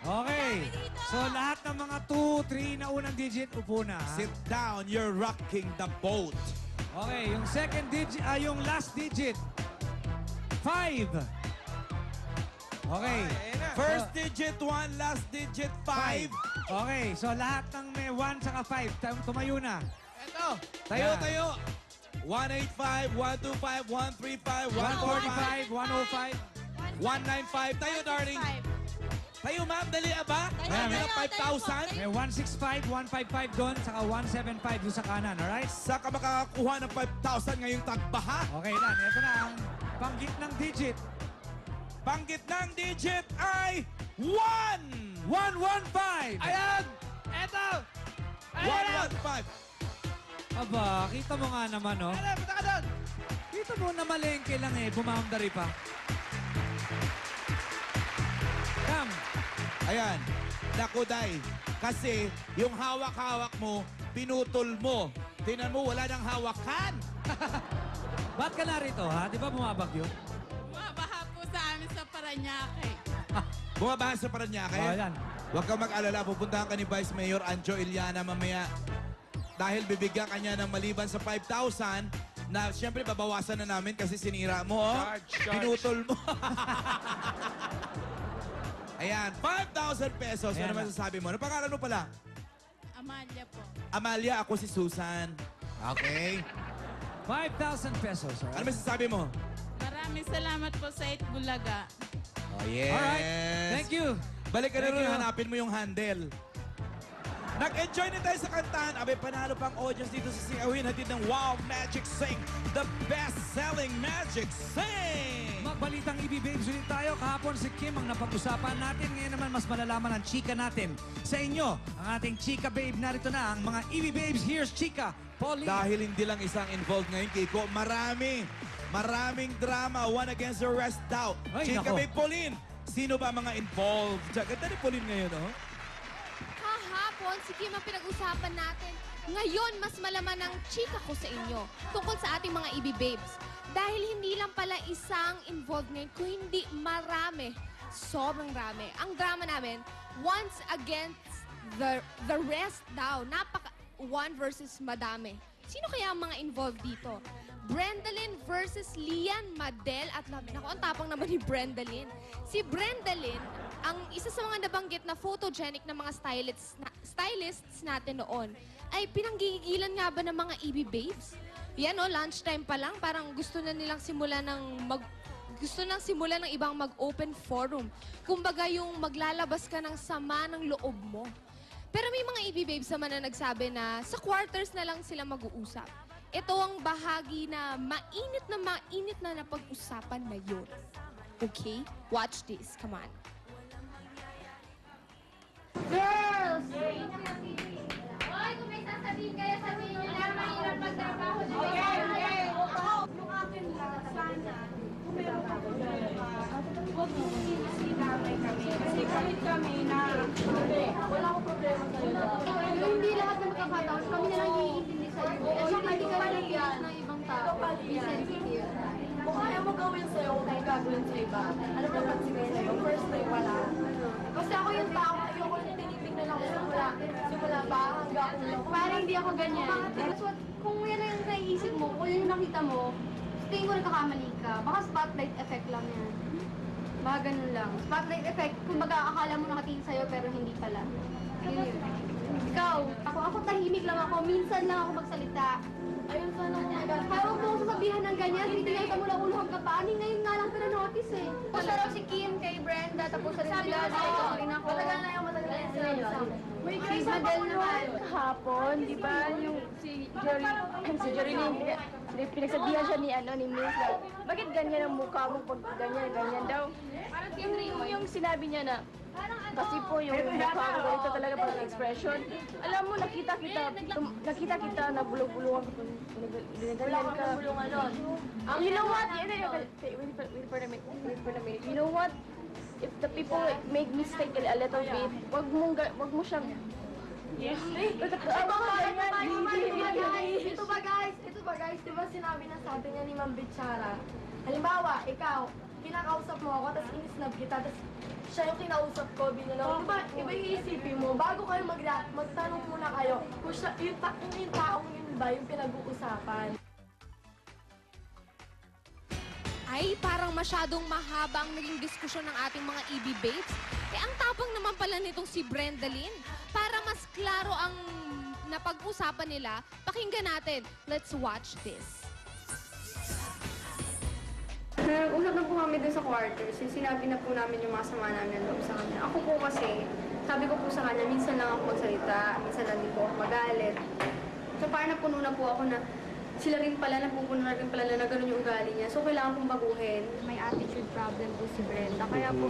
Okay. So lahat ng mga 2, 3 na unang digit, upo na. ha? Sit down. You're rocking the boat. Okay, yung second digit, yung last digit, 5. Okay. First digit 1, last digit 5. Okay, so lahat ng may 1 saka 5, tumayo na. Eto. Tayo. 185, 125, 135, 145, 145, 105. 195. Tayo, darling. Tayo, ma'am. Dali, aba. May 5,000. May 165, 155 doon, saka 175 doon sa kanan, alright? Saka makakakuha ng 5,000 ngayong tagbaha. Okay lang, ito na ang panggit ng digit. Panggit ng digit ay 1! 115! Ayan! Eto! 115. Aba, kita mo nga naman, no? Ayan, punta ka doon! Kita mo na malengke lang eh, bumaundari pa. Come. Ayan. Naku, Day. Kasi yung hawak-hawak mo, pinutol mo. Tingnan mo, wala nang hawakan. Ba't ka narito, ha? Di ba bumabagyo? Mabaha po sa amin sa Paranaque. Bumabahan sa Paranaque. Oh, yan. Huwag kang mag-alala. Pupuntahan ka ni Vice Mayor Anjo Iliana mamaya. Dahil bibigyan ka niya ng maliban sa 5,000 na siyempre babawasan na namin kasi sinira mo. Oh. Charge. Pinutol mo. Ayan, 5,000 pesos. Ayan Ano masasabi mo? Ano pangalan mo pala? Amalia po. Amalia, ako si Susan. Okay. 5,000 pesos. Ano masasabi mo? Maraming salamat po sa Bulaga. Oh, yes. Alright. Thank you. Balik ka na Thank rin, you. hanapin mo yung handle. Nag-enjoy na tayo sa kantahan. Abay, panalo pang audience dito sa Singawin. Hatid ng Wow Magic Sing, the best-selling Magic Sing! Magbalitang EB-Babes ulit tayo. Kahapon si Kim ang napag-usapan natin. Ngayon naman mas malalaman ang chika natin. Sa inyo, ang ating chika babe. Narito na ang mga EB-Babes. Here's chika, Pauline. Dahil hindi lang isang involved ngayon, Kiko, maraming drama. One against the rest daw. Ay, Chika nako. Babe Pauline, sino ba mga involved? Ganda ni Pauline ngayon, oh. Kahapon, si Kim ang pinag-usapan natin. Ngayon, mas malaman ang chika ko sa inyo tungkol sa ating mga EB-Babes. Dahil hindi lang pala isang involved ngayon, kung hindi marami, sobrang rami. Ang drama namin, once against the rest daw. One versus madami. Sino kaya ang mga involved dito? Brendalyn versus Lian, Madel at Lavin. Ako, ang tapang naman ni Brendalyn. Si Brendalyn, ang isa sa mga nabanggit na photogenic na mga stylists natin noon, ay pinanggigilan nga ba ng mga EB-Babes? Yan o, lunchtime pa lang, parang gusto na nilang simulan ng ibang mag-open forum. Kumbaga yung maglalabas ka ng sama ng loob mo. Pero may mga EB-Babes naman na nagsabi na sa quarters na lang sila mag-uusap. Ito ang bahagi na mainit na napag-usapan na yun. Okay? Watch this. Come on. Girls! Hoy, kung may sasabihin kayo, sabihin nyo lang, mahirap magtrabaho na Yung akin lang, sana, kung meron ka kung huwag mo sinamay kami. Kasi kami na, wala akong problema sa'yo. Hindi lahat ng magkakataon, kami na lang iintindi sa'yo. Kasi hindi ka nalagyan ng ibang tao. Be sensitive. Kung kaya mo gawin sa'yo, kung kaya gagawin sa iba, ano dapat sigay sa'yo? First day, wala. Kasi ako yung tao, ayoko yung tinitignan ako simula ba hanggang ulo. Parang hindi ako ganyan. That's what, kung yan ang naiisip mo, kung yan yung nakita mo, tingin ko nagkakamali ka. Baka spotlight effect lang yan. Baka ganun lang. Spotlight effect, kumbaga akala mo nakatingin sa'yo pero hindi pala. Ikaw, ako tahimik lang ako. Minsan lang ako magsalita. Ayun, sana mo Kaya huwag mo akong sasabihan ng ganyan. Tinitingnan ka mula ulo hanggang paa. Ngayon nga lang pinanotice eh. Pusa raw si Kim kay Brenda, tapos rin sila dito. Matagal na yung matagal na sila. May Chris Madel naman. Hapon, di ba, yung si Jorilyn, pinagsabihan siya ni Miss, like, bakit ganyan ang mukha mo pag ganyan daw? Yung sinabi niya na, Kasi po yung mukha ko ganito talaga pag expression. Alam mo, nakita kita na bulong-bulungan ko. Wala kang bulungan nun. You know what? Wait for a minute. You know what? If the people make mistake a little bit, wag mo siyang... Yes. Ito ba guys, di ba sinabi na sa atin niya ni Ma'am Bichara? Halimbawa, ikaw, kinakausap mo ako, tapos inisnab kita, tapos siya yung kinausap ko, binulong. Diba, iba yung iisipin mo, bago kayo magtanong muna kayo, kung siya, yung taong yun ba yung pinag-uusapan. Ay, parang masyadong mahaba ang naging diskusyon ng ating mga EB babes. Ang tapang naman pala nitong si Brenda Lynn. Para mas klaro ang napag-usapan nila, pakinggan natin. Let's watch this. Usap na po kami dun sa quarters. Sinabi na po namin yung mga sama namin ng loob sa kanya. Ako po kasi, sabi ko po sa kanya, minsan lang ako magsalita, minsan lang din po ako magalit. So parang napuno na po ako na sila rin pala, napupuno na rin pala na gano'n yung ugali niya. So kailangan pong baguhin. May attitude problem po si Brenda. Kaya po,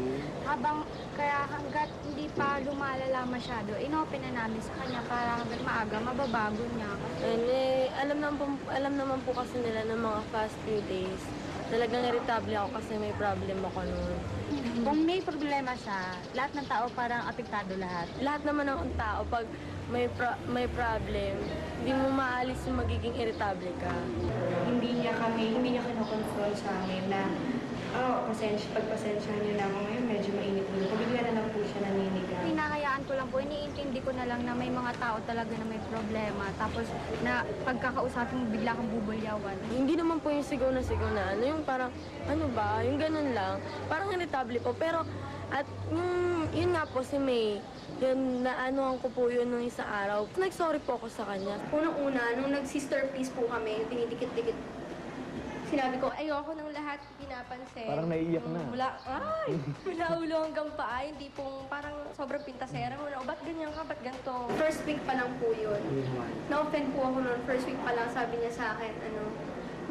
hanggat hindi pa lumalala masyado, inopen na namin sa kanya para hanggat maaga, mababago niya. Alam naman po kasi nila ng mga past few days. Talagang irritable ako kasi may problem ako noon. Kung may problema siya, lahat ng tao parang apektado lahat. Lahat naman ng tao, pag may problem, hindi mo maalis yung magiging irritable ka. Hindi niya kinokonsol sa amin na, pagpasensya niyo na ako ngayon, medyo mainit mo. Pabigla na lang po siya naninigaw. Hinahayaan ko lang po, iniintindi ko na lang na may mga tao talaga na may problema. Tapos na pagkakausapin mo, bigla kang bubulyawan. Hindi naman po yung sigaw na ano yung parang, yung ganun lang. Parang irritable po, pero at yun nga po si May, yun naanohan ko po yun nung isang araw. Nag-sorry po ako sa kanya. Unang-una, nung nag-sister peace po kami, dinidikit-dikit. Sinabi ko, ayoko ng lahat pinapansin. Parang naiiyak na. Mula ulo hanggang paa, hindi pong parang sobrang pintasera mo na, ba't ganyan ka, ba't ganito? First week pa lang po yun. Na-offend po ako noon, first week pa lang sabi niya sa akin,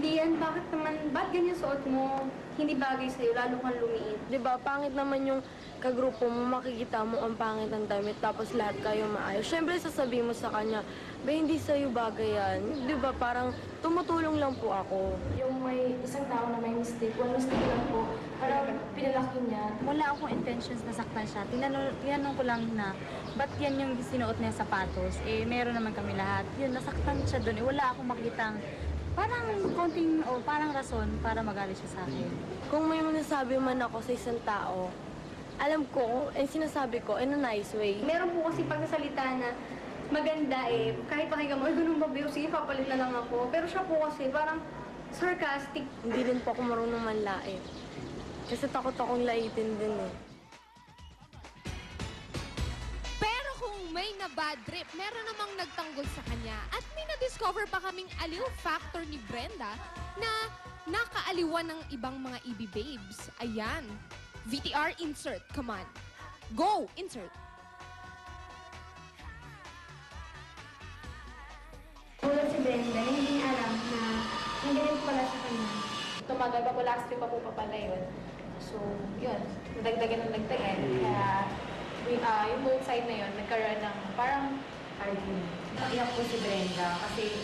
Lian, ba't ganyan suot mo? Hindi bagay sa'yo, lalo kang lumiit. Diba, pangit naman yung kagrupo mo, makikita mo ang pangit ng damit, tapos lahat kayo maayos. Siyempre, sasabihin mo sa kanya, hindi sa'yo bagay yan. Diba, parang tumutulong lang po ako. Yung may isang tao na may mistake, one mistake lang po, parang pinalaki niya. Wala akong intentions na saktan siya. Tinanong ko lang na, ba't yan yung sinuot niya sapatos? Meron naman kami lahat. Yun, nasaktan siya doon. Wala akong makitang parang konting o parang rason para magalit siya sa akin. Kung may masasabi man ako sa isang tao, alam ko, sinasabi ko in a nice way. Meron po kasi pagsasalita na maganda kahit pakinggan mo, ganun ba, pero sige, papalit na lang ako. Pero siya po kasi parang sarcastic. Hindi din po ako marunong manlait. Kasi takot akong laitin din Pero kung may na-bad trip, meron namang nagtanggol sa kanya. At may na-discover pa kaming aliw factor ni Brenda na nakaaliwan ng ibang mga EB babes. Ayan. VTR insert. Come on. Go! Insert. Tulad si Brenda, hindi niya alam na nandiyan pala sa kanya. Tumagal pa po, last week pa po pala yun. So, yun. Nadagdagan. Kaya yung both side na yun, nagkaroon ng parang argument. Iyak po si Brenda kasi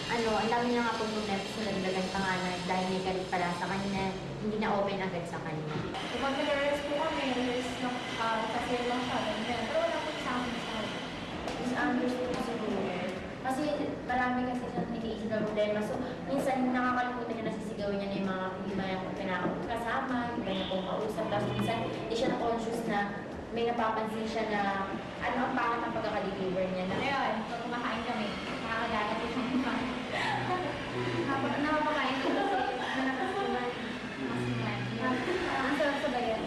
ang dami niya nga po nung na nagdagan pa nga na dahil may galit pala sa kanya, hindi na open agad sa kanya. Kapag nag-rest po kami, kasi lang siya, pero wala po sa amin sa Misunderstood po siguro. Kasi marami kasi siyang iniisip na problema. So, minsan nakakalimutan niya nasisigawan niya na yung mga iba niya kasama, iba niya pong kausap. Tapos minsan, hindi siya na-conscious na may napapansin siya na ang pangit ang pagkakadeliver niya. Ngayon, pag kumakain kami, nakakagagat yung mga napapakain ko kasi nanakasuman. Ang sarap sa bayan.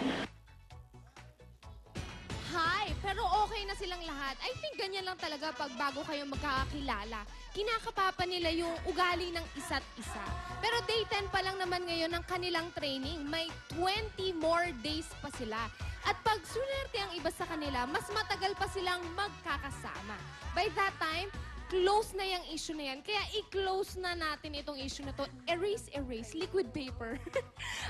Hi! Pero okay na silang lahat. I think ganyan lang talaga pag bago kayo magkakakilala. Kinakapapa nila yung ugali ng isa't isa. Pero day 10 pa lang naman ngayon ng kanilang training. May 20 more days pa sila. At pag sunerte ang iba sa kanila, mas matagal pa silang magkakasama. By that time, close na yung issue na yan. Kaya i-close na natin itong issue na to. Erase, liquid paper.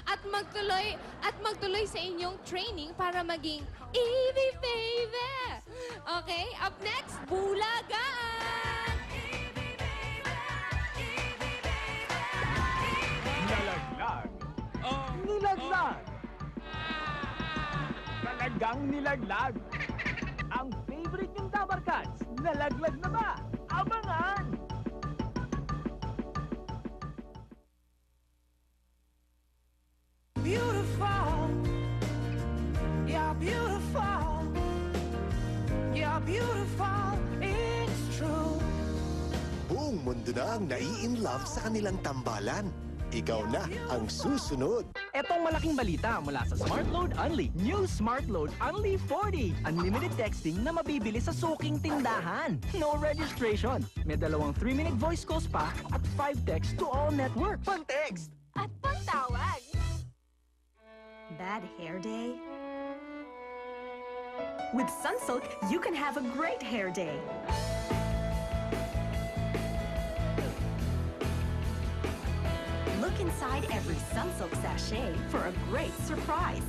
at magtuloy sa inyong training para maging Evie Baby. Okay, up next, Bulagaan! Nilaglag. Nilaglag. Talagang nilaglag. Ang favorite niyong Dabarkads, nalaglag na ba? Abangan! Beautiful, you're beautiful, you're beautiful, it's true. Buong mundo na ang nai-in-love sa kanilang tambalan. Ikaw na ang susunod. Etong malaking balita mula sa SmartLoad Unli. New SmartLoad Unli 40. Unlimited texting na mabibili sa suking tindahan. No registration. May 2 3-minute voice calls pa at 5 texts to all networks. Pang-text! At pangtawag. Bad hair day? With Sunsilk, you can have a great hair day. Look inside every Sunsilk sachet for a great surprise.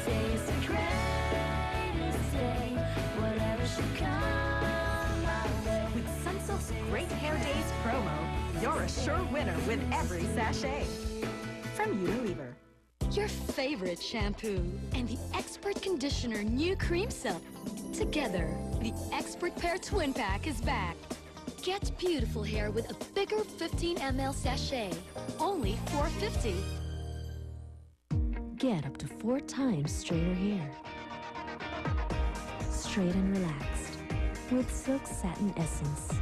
Today's the greatest day, whatever should come my way. With Sunsilk's Great Hair Days promo, you're a sure winner with every sachet. From Unilever. Your favorite shampoo and the expert conditioner New Cream Silk. Together, the Expert Pair Twin Pack is back. Get beautiful hair with a bigger 15 ml sachet. Only $4.50. Get up to 4 times straighter hair. Straight and relaxed with Silk Satin Essence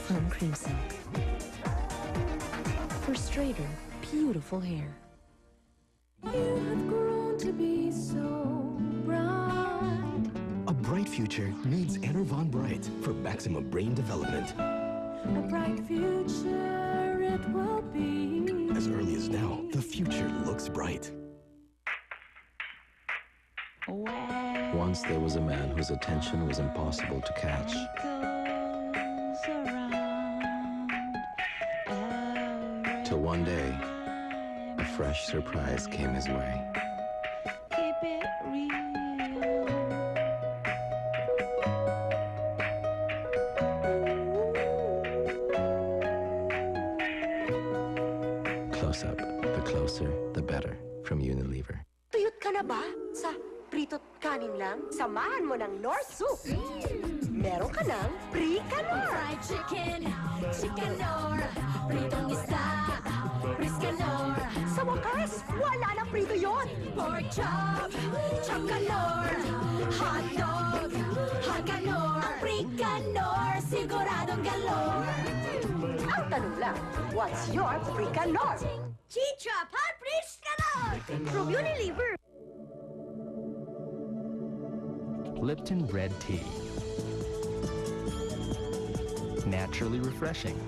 from Cream Silk. For straighter, beautiful hair. You have grown to be so bright. A bright future needs Enervon Bright for maximum brain development. A bright future it will be. As early as now, the future looks bright. Once there was a man whose attention was impossible to catch. Till one day, a fresh surprise came his way. Keep it real. Close up, the closer, the better. From Unilever. Tuyot ka na ba? Sa prito't kanin lang? Samahan mo ng Nor Soup. Meron ka ng Pricanor. Fried chicken, Chicanor, pritong isda, Priscanor. Sa wakas, wala nang prito yon. Pork chop, Chocanor, hot dog, Haganor. Ang Pricanor, siguradong galore. Ang tanong lang, what's your Pricanor? Chicha, hot Priscanor! From Unilever. Lipton Red Tea. Naturally refreshing.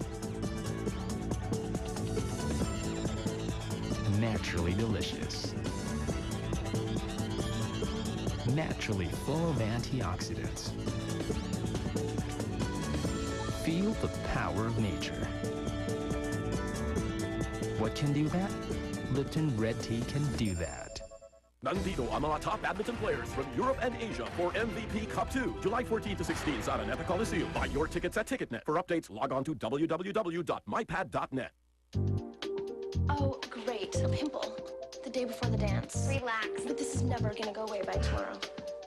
Naturally delicious. Naturally full of antioxidants. Feel the power of nature. What can do that? Lipton Red Tea can do that. Nandito ang mga top badminton players from Europe and Asia for MVP Cup 2, July 14 to 16 sa Araneta Coliseum. Buy your tickets at Ticketnet. For updates, log on to www.mypad.net. Oh, great. A pimple. The day before the dance. Relax. But this is never gonna go away by tomorrow.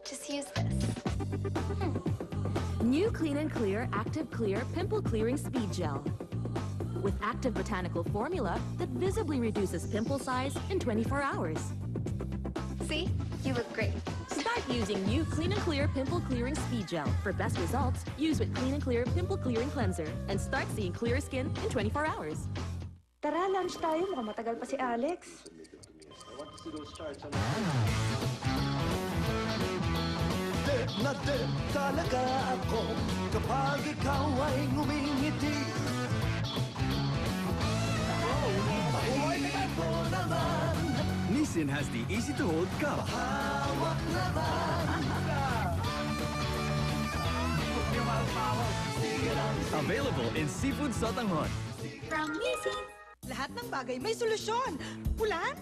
Just use this. New Clean and Clear Active Clear Pimple Clearing Speed Gel. With active botanical formula that visibly reduces pimple size in 24 hours. See? You look great. Start using new Clean and Clear Pimple Clearing Speed Gel. For best results, use with Clean and Clear Pimple Clearing Cleanser and start seeing clear skin in 24 hours. Tara, lunch tayo. Mukhang matagal pa si Alex. na dip talaga ako kapag ikaw ay ngumingiti. Mahilig mo naman, Nissin has the easy-to-hold cup. hawak naman. Available in seafood sotanghon. From Nissin. Lahat ng bagay may solusyon. Ulan,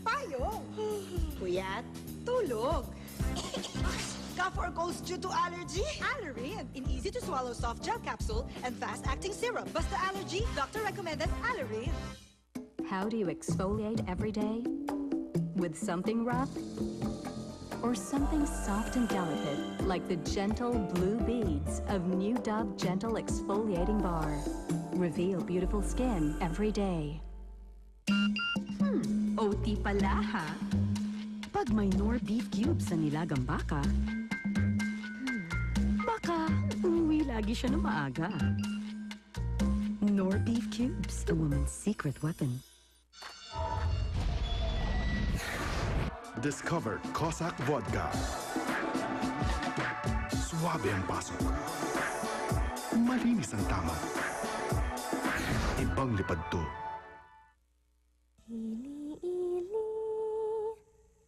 payong, puyat, tulog. Cough or colds due to allergy? Allerine, in easy-to-swallow soft gel capsule and fast-acting syrup. Basta allergy, doctor recommended Allerine. How do you exfoliate every day? With something rough? Or something soft and delicate, like the gentle blue beads of New Dove Gentle Exfoliating Bar. Reveal beautiful skin every day. OT pala ha? Pag may Nor beef cubes sa nilagang baka, baka umuwi lagi siya ng maaga. Nor beef cubes, a woman's secret weapon. Discover Cossack Vodka. Suabe ang pasok. Malinis ang tama. Ibang lipad to.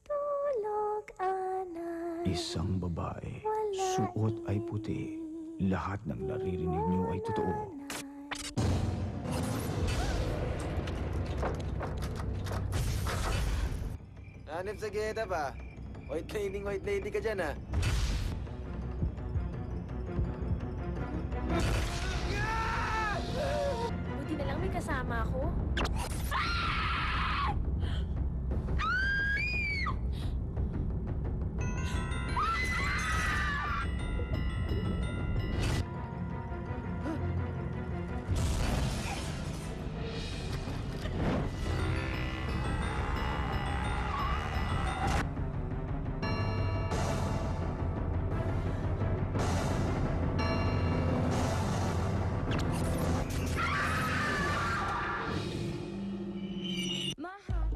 Tulog, anak. Isang babae, suot ay puti. Lahat ng naririnig niyo ay totoo. Hanip sa geta pa. White lady ka dyan, ha? Buti na lang may kasama ako.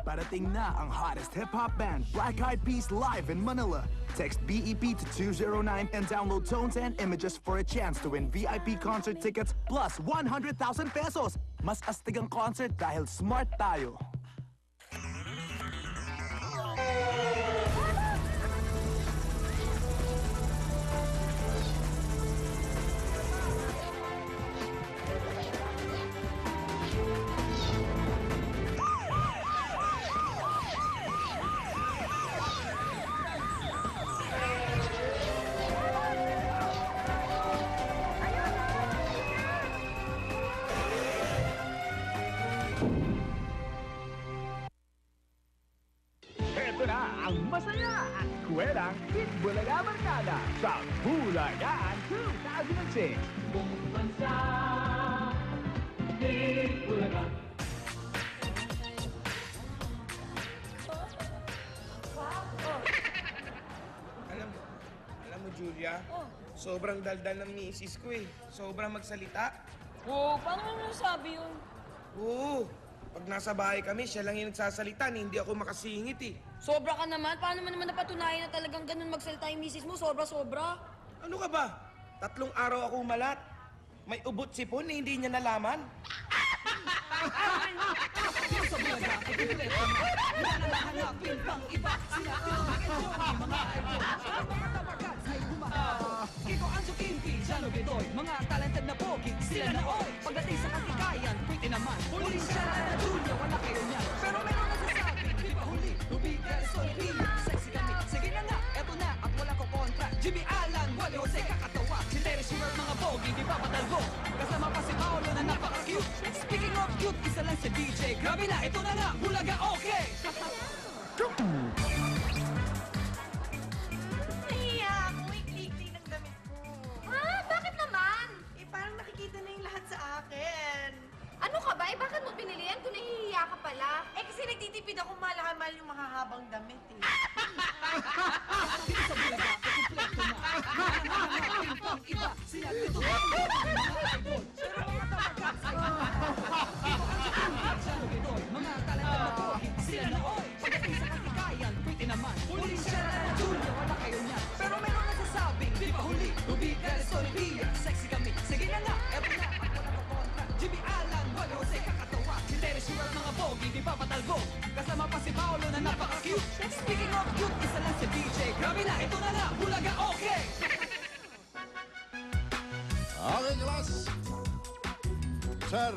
Parating na ang hottest hip-hop band, Black Eyed Peas, live in Manila. Text BEP to 209 and download tones and images for a chance to win VIP concert tickets plus 100,000 pesos. Mas astig ang concert dahil smart tayo. Ito na ang masaya at kwerang Hit Bulaga Barkada sa Bulagaan 2006. Buong bansa, Hit Bulaga. Alam mo, Julia, sobrang daldal ng misis ko eh. Sobrang magsalita. Oo, paano mo nasabi yun? Oo. Pag nasa bahay kami, siya lang yung nagsasalita, hindi ako makasingit eh. Sobra ka naman. Paano mo naman napatunayan na talagang ganun magsalita yung misis mo? Sobra-sobra. Ano ka ba? 3 araw ako malat. May ubot sipon na hindi niya nalaman. Sa Bulaga, ipinilito mo. Wala na nahanapin pang iba. Sinatulog ang mga idol. Ang mga tawagan ay bumahabol. Kiko Anso Kimpi, Jano Bedoy, mga talented na pogi, sila na all. Pagdating sa katikayan, pwede naman. Huli siya na Julia, wala kayo niyan. Pero meron nasasabi, di ba huli? Ruby, Garrison, Pino, sexy kami. Sige na nga, eto na, at wala ko kontra. Jimmy Alan, Wally Jose, kakatawa. Si Terry Schumer, mga pogi, di ba patalbo? Kasama pa si Paolo na napaka-cute. Speaking of cute, isa lang si DJ. Grabe na, ito na nga, Bulaga, okay! Nahiya ako, ikli-ikli ng damit ko. Ah, bakit naman? Eh, parang nakikita na yung lahat sa akin. Ano ka ba? Eh, bakit mo binili yan kung nahihiya ka pala? Eh, kasi nagtitipid ako mahal yung mahahabang damit eh. Dito sa Bulaga, kumpleto na. Hanapin pang iba. Sinatulog ang mga idol. Pero mga tawagan ay Kiko Anso Kimpi, Jano Bedoy, mga talented na pogi, sila na all. Pagdating sa katikayan, pwede naman. Huli siya na Julia, wala kayo niyan. Pero meron nasasabi, Kabila, ito na lang, Bulaga, okay! Okay, class. Sir,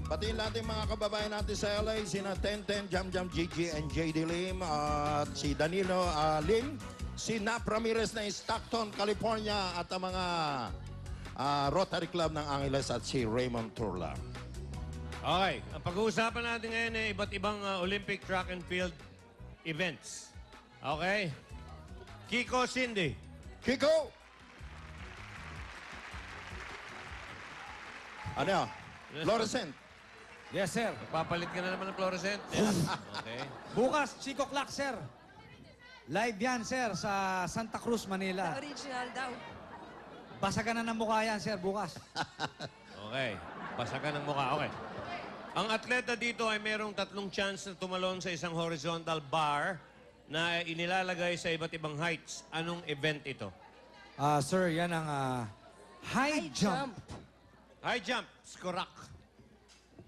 batiin natin mga kababayan natin sa LA, sina Tenten, Jam Jam, Gigi, and JD Lim, at si Danilo Lim, si Nap Ramirez na Stockton, California, at ang mga Rotary Club ng Angeles at si Raymond Turla. Okay, ang pag-uusapan natin ngayon ay iba't ibang Olympic track and field events. Okay? Kiko, Cindy. Kiko! Ano yan? Fluorescent. Yes, sir. Papalit ka na naman ng fluorescent. Okay. Bukas, Chico Clock, sir. Live yan, sir, sa Santa Cruz, Manila. Original daw. Basagan na ng mukha yan, sir, bukas. Okay. Basagan ng mukha. Okay. Ang atleta dito ay merong 3 chance na tumalon sa isang horizontal bar na inilalagay sa iba't ibang heights. Anong event ito? Sir, yan ang high jump. High jump. Skorak.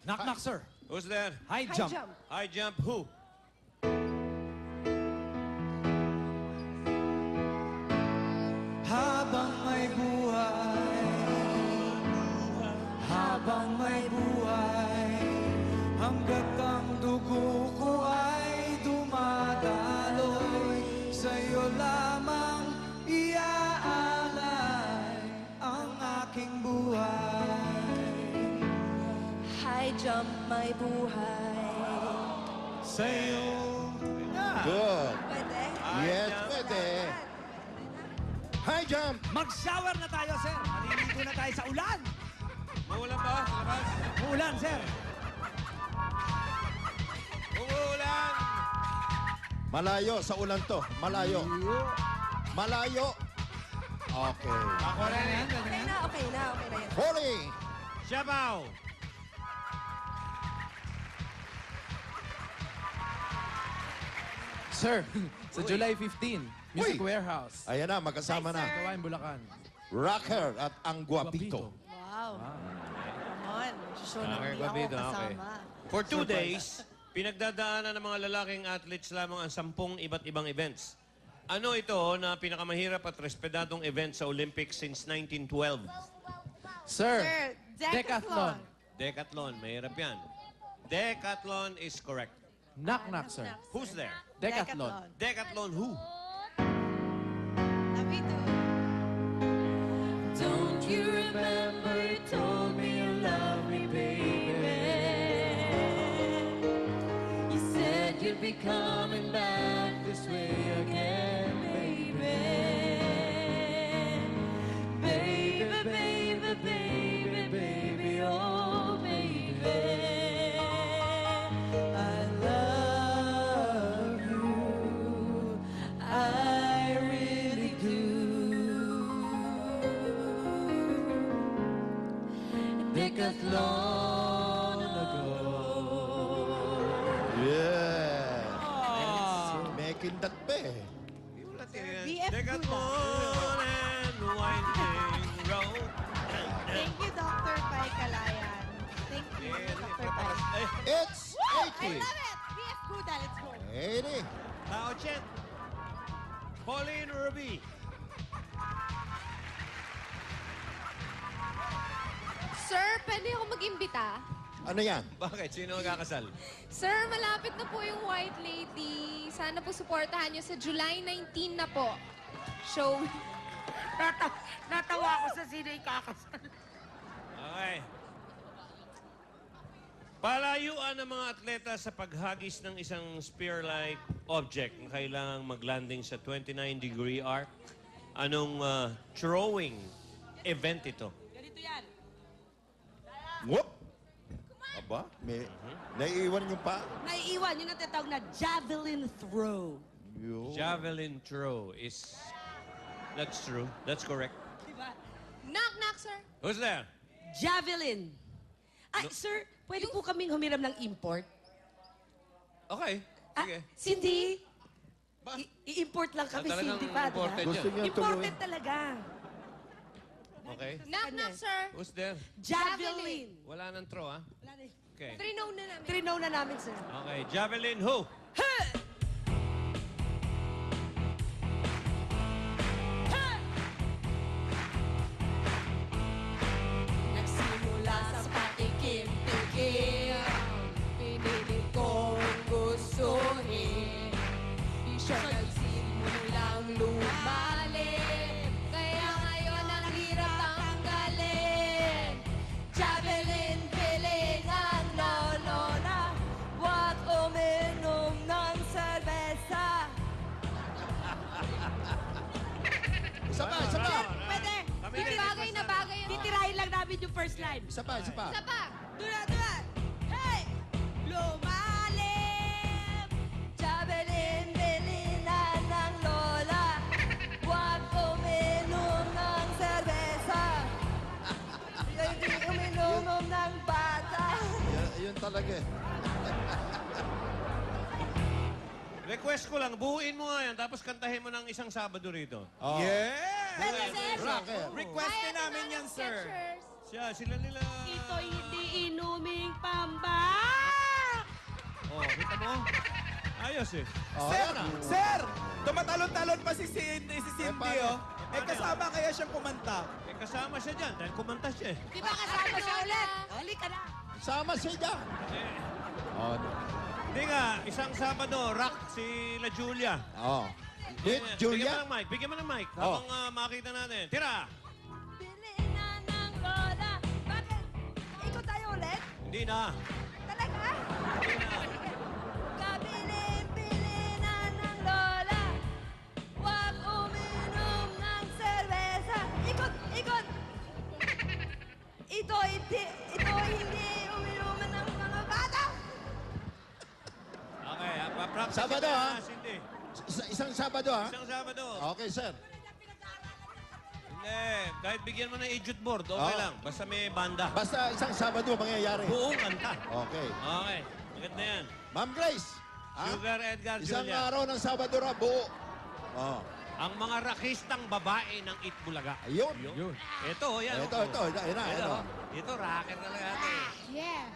Knock, sir. Who's there? High jump. High jump who? Habang may buhay, habang may buhay, hanggat ang dugo ko ay dumadaloy, sa'yo lamang iaalay ang aking buhay. High jump, may buhay. Sa'yo. Good. Pwede? Yes, pwede. High jump! Mag-shower na tayo, sir. Maliligo na tayo sa ulan. Maulan ba? Sa labas? Uulan, sir. Umuulan! Malayo sa ulan to. Malayo. Malayo. Okay. Ako rin yan. Okay na yan. Holy! Shabaw! Sir, sa July 15, Music Warehouse. Ayan na, magkasama na. Gawain Bulacan. Rocker at ang Guapito. Wow. Come on. Show na Okay, hindi ako Guapito, kasama. For 2 days, pinagdadaanan ng mga lalaking athletes lamang ang 10 iba't ibang events. Ano ito na pinakamahirap at respetadong event sa Olympics since 1912? Sir, Decathlon. Decathlon, mahirap yan. Decathlon is correct. Knock, sir. Who's there? Decathlon. Decathlon who? Don't you remember you told me you love me, baby? You said you'd be coming back this way again, baby. Baby, baby, baby, baby, oh, baby. I love you. I really do. Decathlon ago. Yeah. Making that be. BF Decathlon and winding road. Thank you, Dr. Pai Kalayan. Thank you, Dr. Pai. It's I 80. love it! BF Guda, let's go. 80. Tao Chen. Pauline Ruby. Sir, pwede ako mag-imbita? Ano yan? Bakit? Sino magkakasal? Sir, malapit na po yung White Lady. Sana po supportahan niyo sa July 19 na po. Show. Natawa ako sa sino yung kakasal. Okay. Palayuan ng mga atleta sa paghagis ng isang spear-like object na kailangang maglanding sa 29-degree arc. Anong throwing event ito? Ganito yan. Whoop! Aba, may naiiwan niyo pa? Naiiwan, yun ang tatawag na javelin throw. Javelin throw is... That's true. That's correct. Diba? Knock, sir. Who's there? Javelin. Ay, sir, pwede po kaming humiram ng import? Okay. Sige. Cindy, i-import lang kami, Talagang Cindy pa, imported diba? yan. Gusto niya Imported talaga. Okay. Knock, sir. Who's there? Javelin. Wala nang throw, ha? Wala na. Okay. Trinaw na namin. Trinaw na namin, sir. Okay. Javelin who? Siya nagsimulang lumalim, kaya ngayon ang hirap tanggalin. Javelin, piling ang lolo na, wag uminom ng serbesa. Isa pa, isa pa. Pwede. Hindi bagay na bagay yun. Titirahin lang namin yung first line. Isa pa, isa pa. Isa pa. Dula. Hey! Lumalim! Javelin, bilinan ng lola, wag uminom ng serbesa. Hindi uminom ng bata. Yun talaga eh. Request ko lang, buuin mo nga yan, tapos kantahin mo ng isang Sabado rito. Oh. Pwede, sir. Rocker. Request din namin yan, sir. Sila nila. Ito'y hindi inuming pamba. Oh, kita mo? Ayos eh. Oh, Sir, yan ah. sir! Tumatalon-talon pa si Cindy, paano? oh. Kasama kaya siyang kumanta. Kasama siya dyan, dahil kumanta siya eh. Di ba kasama siya ulit? Halika na. Sama siya. Oh. Hindi nga, isang Sabado, rock si La Julia. Oh. With Julia? Bigyan mo ng mic. Oh. Habang makita natin. Tira! Bilinan ng lola. Bakit? Ikot tayo ulit? Hindi na. Talaga? Kabilin-bilinan ng lola. Huwag uminom ng serbesa. Ikot! Ito hindi uminuman ng mga bata. Okay, practice Sabado, na, ha? Cindy. Isang Sabado, ha? Isang Sabado. Okay, sir. Hindi, kahit bigyan mo ng ejut board, okay Oh. lang. Basta may banda. Basta isang Sabado mangyayari. Buong kanta. Okay. Okay, maganda yan. Ma'am Grace. Sugar Edgar Isang Julia. araw ng Sabado ra, buo. Oh. Ang mga rakistang babae ng Itbulaga. Ayun. Ito, yan. Ito. Ayun na. Ito, rocker talaga ito. Yeah.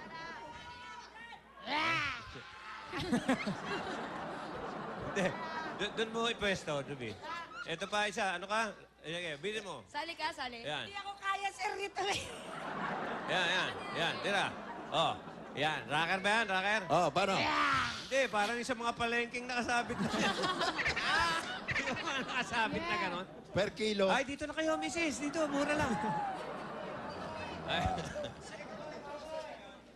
Hindi. Doon mo ipwesto, Dubi. Ito pa isa. Ano ka? Sige, bilhin mo. Sali ka, sali. Yan. Hindi ako kaya, sir, rito. Yan. Tira. Oh, yan. Rocker ba yan? Rocker? Oh, paano? Hindi, parang sa mga palengking nakasabit na yan. Yung mga nakasabit na gano'n. Per kilo. Ay, dito na kayo, misis. Dito, mura lang. Ay.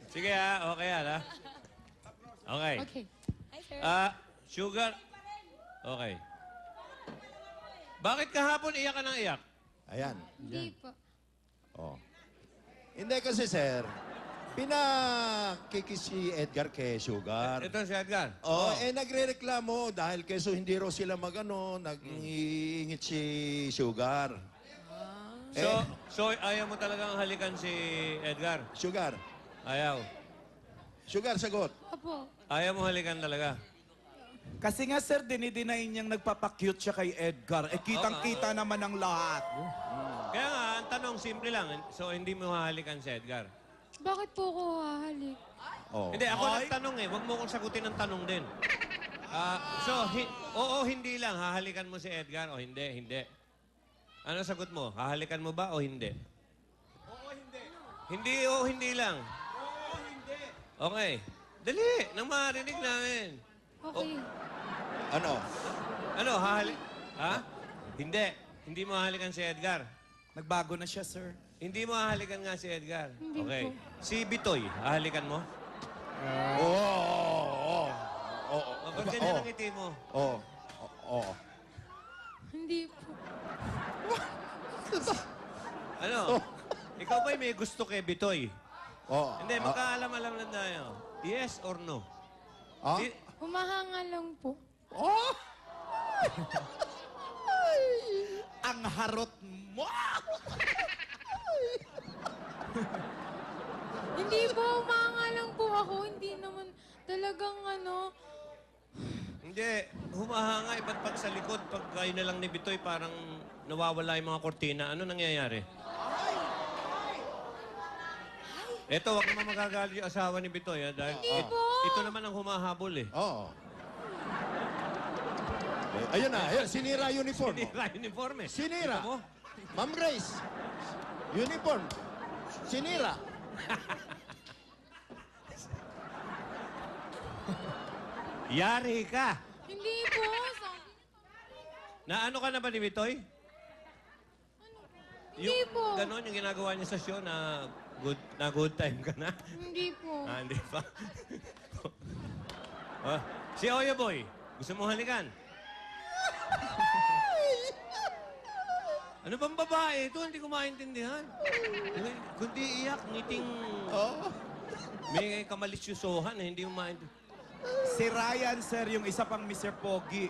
Sige ha, okay yan ha. Okay. Okay. Hi, sir. Sugar. Okay. Bakit kahapon iyak ka ng iyak? Ayan. Hindi po. Oh. Hindi kasi, sir, pinakikis si Edgar kay Sugar. Ito si Edgar. Oh, nagre-reklamo dahil keso hindi raw sila nag-iingit si Sugar. So ayaw mo talagang halikan si Edgar? Sugar. Ayaw. Sugar, sagot. Apo. Ayaw mo halikan talaga? Kasi nga, sir, dinideny niyang nagpapakyut siya kay Edgar. Kitang-kita naman ang lahat. Kaya nga, ang tanong, simple lang. So, hindi mo hahalikan si Edgar? Bakit po ko hahalik? Oh. Hindi, ako nagtanong eh. Huwag mo kong sagutin ang tanong din. Oo, hindi lang. Hahalikan mo si Edgar o hindi? Hindi. Ano sagot mo? Hahalikan mo ba o hindi? Oo, hindi. Hindi o hindi lang? Oo, hindi. Okay. Dali, nang marinig namin. Okay. Ano? Hahalik? Ha? Hindi. Hindi mo hahalikan si Edgar. Nagbago na siya, sir. Hindi mo hahalikan nga si Edgar. Hindi Okay. po. Si Bitoy, hahalikan mo? Oo. Ba't ganyan ang ngiti mo? Oo. Hindi po. Ano? Ikaw ba'y may gusto kay Bitoy? Oo. Hindi, magkaalam-alam lang tayo. Yes or no? Ah? Humahanga lang po. Oh! Ang harot mo! Hindi po, humahanga lang po ako. Hindi naman talagang Hindi. Humahanga. Iba't pag sa likod, pag kayo na lang ni Bitoy, parang nawawala yung mga kortina. Ano nangyayari? Eto, wag naman magagalit yung asawa ni Bitoy, ha? Dahil Hindi po. ito naman ang humahabol, eh. Oo. Ayun na, ayun, sinira uniform. Sinira uniform, eh. Sinira. Kita mo? Ma'am Grace, uniform. Sinira. Yari ka. Hindi po. Naano ka na ba ni Bitoy? Hindi po. Ganon yung ginagawa niya sa show na good time ka na? Hindi po. Hindi pa. Oh, si Oyo Boy, gusto mo halikan? Ano bang babae? Ito, hindi ko maintindihan. Kundi iyak, ngiting... May kamalisyosohan, hindi mo maintindihan. Si Ryan, sir, yung isa pang Mr. Pogi.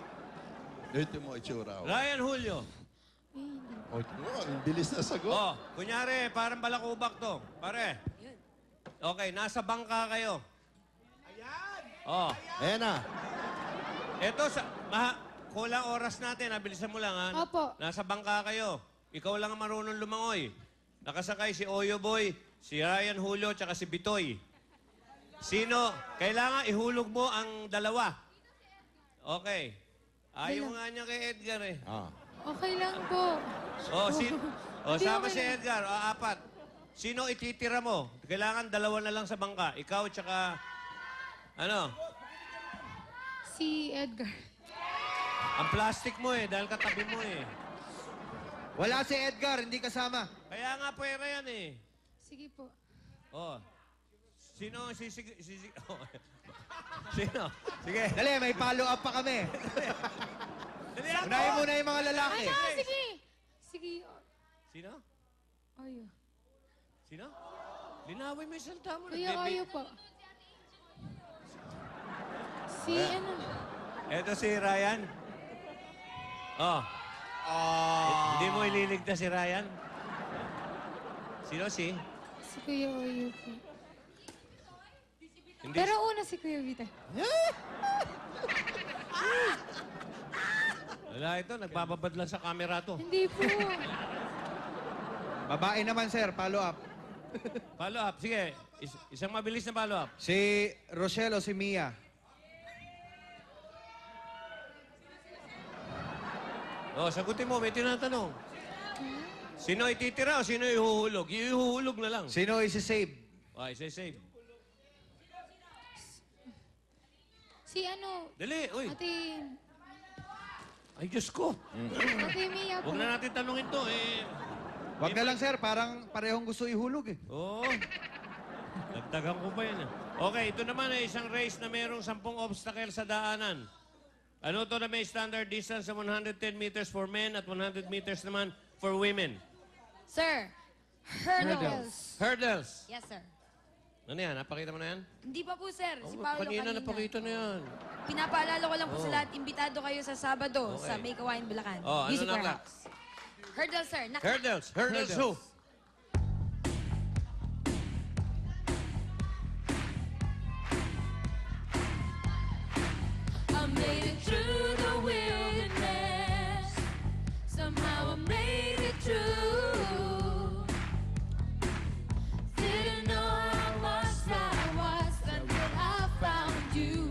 Ito mo itsura. Ryan Julio. Ang bilis na sagot. Oh, kunyari, parang balakubak to. Pare. Okay, nasa bangka kayo. Ayan! Oh. Ayan na. Ito, kulang oras natin. Bilisan mo lang, ha? Opo. Nasa bangka kayo. Ikaw lang ang marunong lumangoy. Nakasakay si Oyo Boy, si Ryan Julio, tsaka si Bitoy. Sino? Kailangan ihulog mo ang dalawa. Okay. Ayaw nga niya kay Edgar eh. Okay lang po. Sama si Edgar. Apat. Sino ititira mo? Kailangan dalawa na lang sa bangka. Ikaw tsaka... Ano? Si Edgar. Ang plastic mo eh, dahil katabi mo eh. Wala si Edgar, hindi kasama. Kaya nga pwera yan eh. Sige po. Oh. Sino ang oh. Sino? Sige. Dali, may follow-up pa kami. Unahin muna yung mga lalaki. Sige. Sige. Sino? Oyo. Sino? Linawin mo yung salta mo. Kuya Oyo po. Si ano? Eto si Ryan. Oh. Hindi mo ililigtas si Ryan? Sino si? Si Kuya Oyo po. Hindi. Pero una si Kuya Vita. Wala ito, nagbababad lang sa camera to. Hindi po. Babae naman, sir, follow-up. Follow up, sige. Isang mabilis na follow up. Si Rochelle o si Mia? Oh, sagutin mo, may tinatanong. Sino ititira o sino ihuhulog? Ihuhulog na lang. Sino isi-save? Isa-save. Si ano? Dali, uy. Ate... Ay, Diyos ko. Ate Mia po. Huwag na natin tanungin to, eh. Wag na lang, sir. Parang parehong gusto ihulog, eh. Oo. Dagdagan ko pa yan, eh. Okay, ito naman ay isang race na mayroong 10 obstacle sa daanan. Ano to na may standard distance sa 110 meters for men at 100 meters naman for women? Sir, hurdles. Hurdles. Yes, sir. Ano yan? Napakita mo na yan? Hindi pa po, sir. Si Paolo Kanina napakita na yan. Pinapaalala ko lang po sa lahat, imbitado kayo sa Sabado sa May Kawain, Bulacan. Oh, ano Music na Warehouse. Hurdles, sir. Hurdles. Hurdles who? I made it through the wilderness. Somehow I made it through. Didn't know how lost I was until I found you.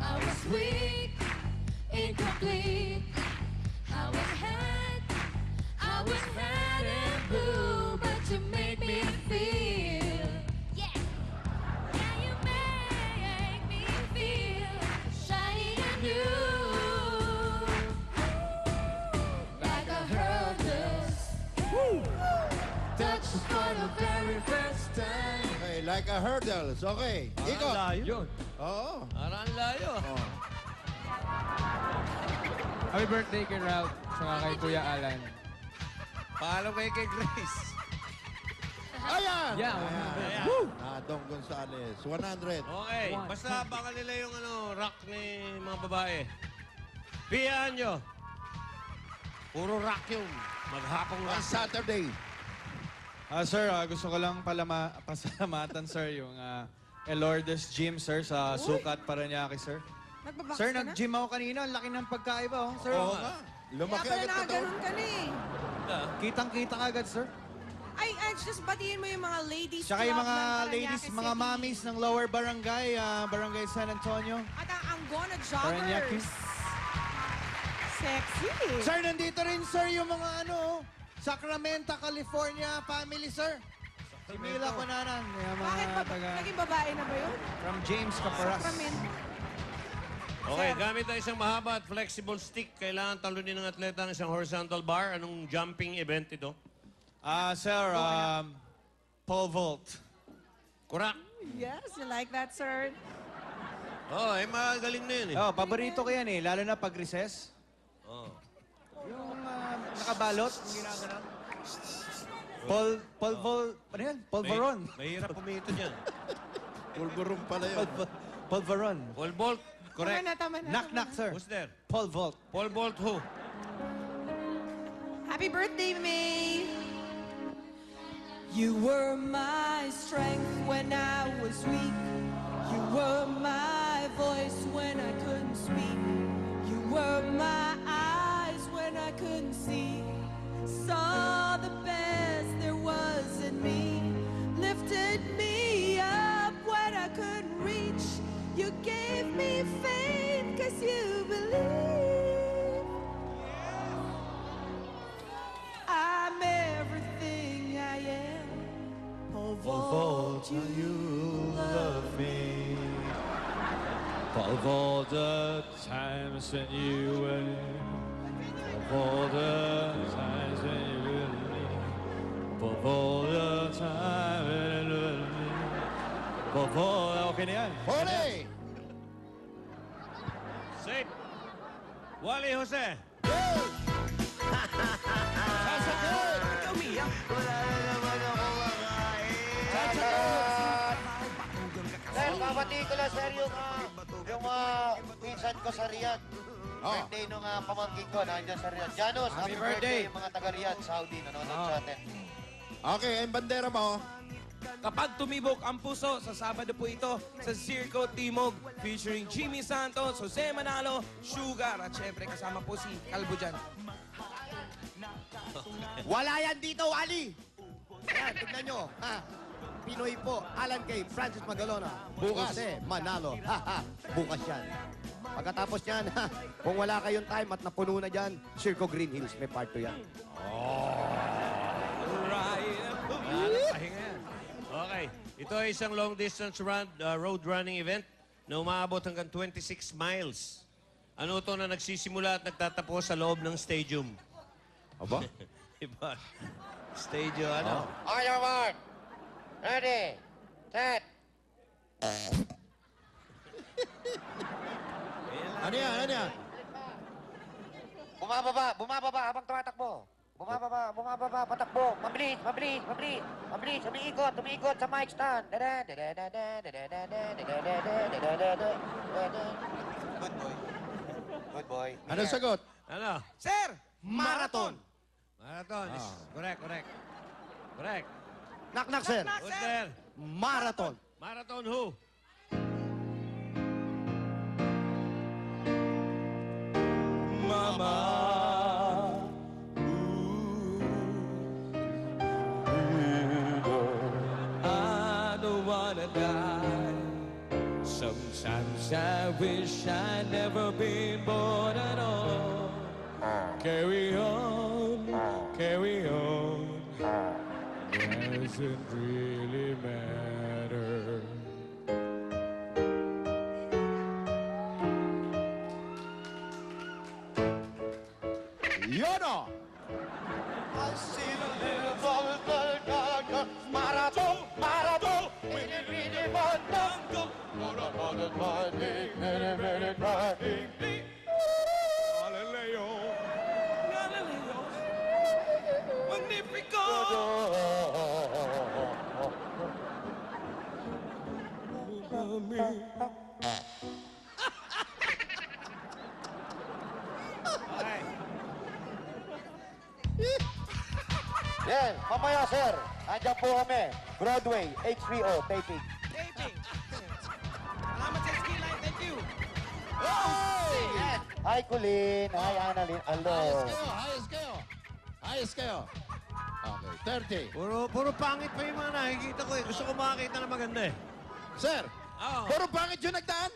I was weak, incomplete. I was red and blue, but you made me feel. Yeah. Yeah, you make me feel shiny and new. Like a hurdles. Touch for the very first time. Okay, like a hurdles. Okay. Iko. Layo. Oo. Parang layo. Happy birthday kay Ralph, saka kay Kuya Alan. Paalam kayo kay Grace. Ayan! Yeah, Ayan. Woo! Dong Gonzales. 100. Okay, basta abangan nila yung rock ni mga babae. Piyaan nyo. Puro rock yun. Maghapong rock. On Saturday. Sir, gusto ko lang pasalamatan, sir, yung Elordes Gym, sir, sa Sukat, Paranaque, sir. Nagbabox Sir, ka na? nag-gym ako kanina. Ang laki ng pagkaiba, oh, sir. Oo nga. Lumaki Kaya pala agad na to. nakaganon ka na eh. Kitang-kita ka agad, sir. Ay, just batiin mo yung mga ladies Tsaka yung club mga ng Parañaque ladies, mga City. mommies ng Lower Barangay, Barangay San Antonio. At ang Anggona Parañaque. Joggers. Sexy. Sir, nandito rin, sir, yung mga Sacramento, California family, sir. Si Mila Conanan. Yung mga Bakit ba? taga... Naging babae na ba yun? From James Caparas. Sacramento. Okay, gamit ang isang mahaba at flexible stick, kailangan talunin ng atleta ang isang horizontal bar. Anong jumping event ito? Sir, pole vault. Correct. Yes, you like that, sir? Oh, magaling na yun eh. Oh, paborito ko yan eh, lalo na pag recess. Oh. Yung nakabalot, yung ginaganon. Pole vault, ano yan? Polvaron. Mahirap pumito dyan. Pulburon pala yun. Polvaron. Pole vault, correct. Tama na. Knock, sir. Who's there? Pole vault. Pole vault who? Happy birthday, May! You were my strength when I was weak. You were my voice when I couldn't speak. You were my eyes when I couldn't see. Saw the best there was in me. Lifted me up when I couldn't reach. You gave me faith 'cause you believe. I'm everything I am. Pole vault, you love me. Pole vault the times when you were. Pole vault the times when you were me. Pole vault the time when you were me. Pole vault, okay na yan. Huli! Safe. Wally Jose. Sasakit! Wala na naman ako makain. Sir, kabati ko lang, sir, yung pinsan ko sa Riyadh. Birthday nung pamangkin ko, nandiyan sa Riyadh. Janos, happy birthday. Yung mga taga Riyadh, Saudi, nanonood sa atin. Okay, ang bandera mo. Kapag tumibok ang puso, sa Sabado po ito sa Circo Timog featuring Jimmy Santos, Jose Manalo, Sugar at syempre kasama po si Calvo dyan. Wala yan dito, Wally! Yan, tignan nyo. Ha? Pinoy po, Alan Kay, Francis Magalona. Bukas. Jose Manalo. Bukas yan. Pagkatapos yan, kung wala kayong time at napuno na dyan, Circo Green Hills, may part 2 yan. Pahinga yan. Okay. Ito ay isang long-distance road running event na umaabot hanggang 26 miles. Ano ito na nagsisimula at nagtatapos sa loob ng stadium? Aba? Iba. Stadium, ano? On your mark. Ready. Set. Ano yan? Ano yan? Bumababa habang tumatakbo. Bumababa, patakbo. Mabilis. Umiikot sa mic stand. Good boy. Anong sagot? Ano? Sir, Marathon. Marathon. Correct. Knock, sir. Who's there? Marathon. Marathon who? Mama. I don't wanna die. Sometimes I wish I'd never been born at all. Carry on. Doesn't really matter. Yun o! I see the little ball, marathon, really marathon. Galileo, Magnifico. Yan, mamaya sir, andyan po kami. Broadway, H3O, taping. Salamat sa skill line, thank you. Hi Colleen, hi Annalyn, hello. Ayos kayo. Okay, 30. Puro pangit pa yung mga nakikita ko eh. Gusto ko makakita na maganda eh. Sir, Oo. puro pangit yung nagdaan?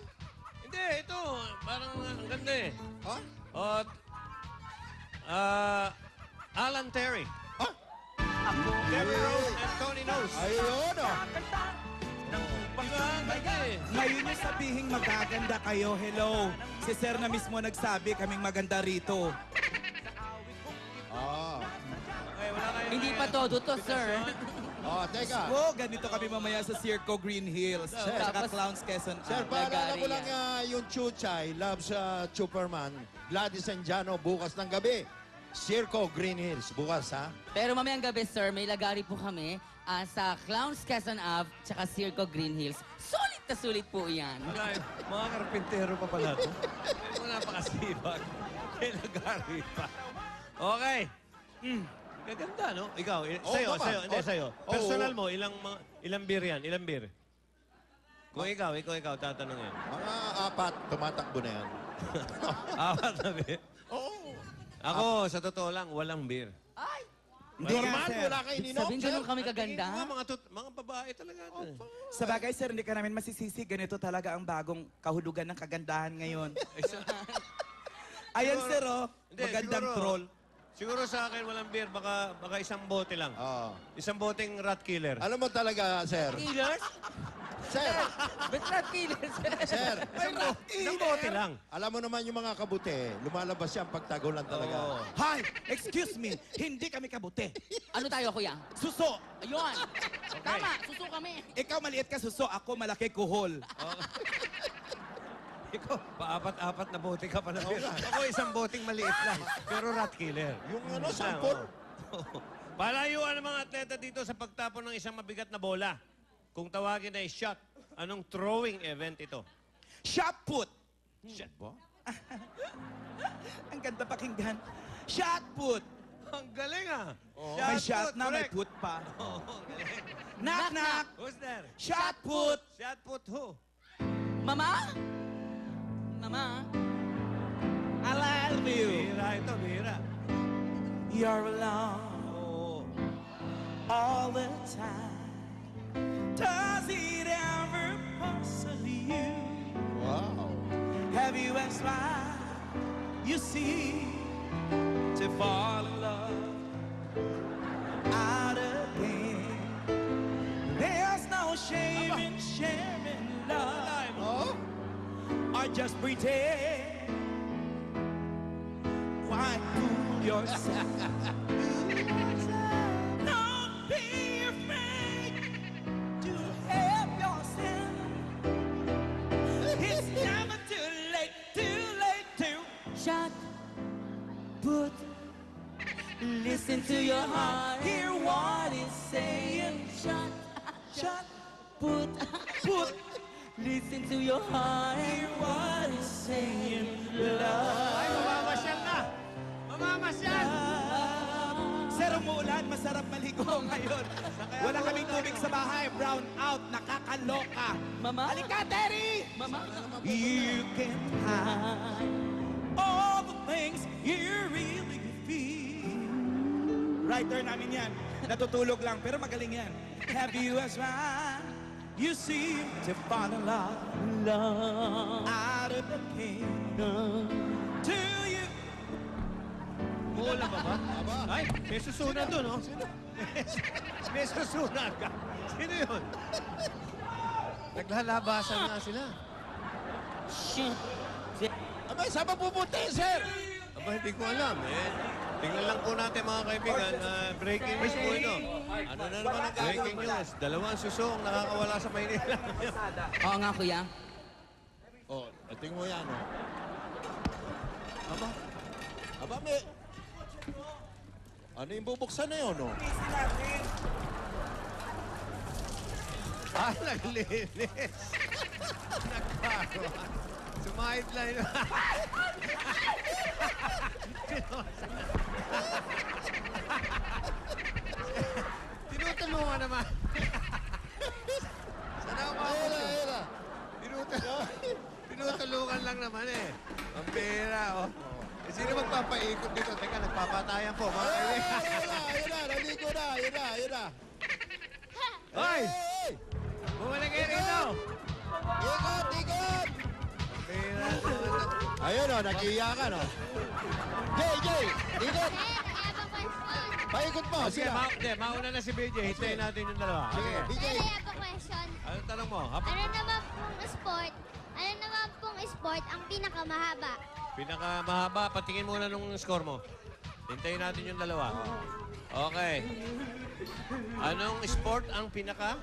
Hindi, ito. Parang ang ganda eh. Ha? Alan Terry. Ha? Debbie Rose and Tony Nose. Ayun o. ng pagbibigay. Ngayon yung sabihing magaganda kayo, hello. Si Sir na mismo nagsabi kaming maganda rito. Oh. Okay, wala kayong... Hindi pa todo to, sir. Oh, teka. Oh, ganito kami mamaya sa Circo Green Hills. Sir, Saka Clowns Quezon. Sir, paalala ko lang yung Chuchay, loves Superman, Gladys and Jano, bukas ng gabi. Circo Green Hills, bukas ha? Pero mamayang gabi, sir, may lagari po kami sa Clowns Quezon Ave tsaka Circo Green Hills. Sulit na sulit po yan. Mga karpintero pa pala ito. Mga napakasipag. May lagari pa. Okay. Gaganda, no? Ikaw, sa'yo. Personal mo, ilang beer yan? Ilang beer? Kung ikaw, tatanungin. Mga 4, tumatakbo na yan. 4 na beer? Oo. Ako, sa totoo lang, walang beer. Normal, wala kayo ininom, Sabihin ganun kami kaganda. Mga babae talaga ito. Sa bagay, sir, hindi ka namin masisisi. Ganito talaga ang bagong kahulugan ng kagandahan ngayon. Ayan, sir, oh. Magandang troll. Siguro sa akin, walang beer. Baka isang bote lang. Isang boteng rat killer. Alam mo talaga, sir. Killers? Sir. Ba't not killers? Sir. Isang bote lang. Alam mo naman yung mga kabute, lumalabas yan pag tagulan talaga. Hi! Excuse me! Hindi kami kabute. Ano tayo, kuya? Suso! Ayun! Tama, suso kami. Ikaw maliit ka suso, ako malaki kuhol. Ikaw, paapat-apat na bote ka pa na beer. Ako isang boteng maliit lang. Pero rat killer. Yung sampol. Palayuan ng mga atleta dito sa pagtapon ng isang mabigat na bola. Kung tawagin ay shot, anong throwing event ito? Shot put! Shot po? Ang ganda pakinggan. Shot put! Ang galing ah! May shot na, may put pa. Knock, knock! Who's there? Shot put! Shot put who? Mama? Mama? I love you. Bira ito, bira. You're alone all the time. Does it ever puzzle you? Wow. Have you asked why you see to fall in love out again? There's no shame in sharing love. Or just pretend. Why fool yourself? Don't be afraid to help yourself. It's never too late to shut, put, listen to your heart, hear what it's saying. Shut, put, listen to your heart, hear what it's saying. Love. Ay, mamamasyal na! Mamamasyal! Sir, umuulan, masarap maligo ngayon. Wala kaming tubig sa bahay, brown out, nakakaloka. Mama? Halika, Terry! Mama? You can hide all the things you really feel. Writer namin yan. Natutulog lang, pero magaling yan. Have you as right? You seem to fall in love out of the kingdom. Do you? Mula ba ba? Ay, may susunod doon, oh. May susunod ka. Sino yun? Naglalabasan nga sila. Shit. Abay, saan ba pupunta yun, sir? Aba, hindi ko alam, eh. Tingnan lang po natin, mga kaibigan. Breaking news po ito. Ano na naman ang breaking news? Dalawang susong nakakawala sa Maynila. Oo nga, kuya. Oh, tingin mo yan, oh. Aba, may... Ano yung bubuksan na yun, oh? Naglinis. Nagparo. Sumahid lang yun. Tinutulungan naman. Sana ako Ayun. Tinutulungan lang naman eh. Ang pera, oh. Eh, sino magpapaikot dito? Teka, nagpapatayan po. Mga kaibigan. Ayun na, naligo na, ayun na. Hoy! Bumalik kayo rito! Ikot! Pera. Ayun, oh, nag-iiyakan, oh. Jay, ikot! Paikot mo, Sige, sila. mauna na si BJ. Hintayin natin yung dalawa. Sige, BJ. Ako question. Anong tanong mo? Ano naman pong sport ang pinakamahaba? Pinakamahaba, patingin muna nung score mo. Hintayin natin yung dalawa. Okay. Anong sport ang pinaka?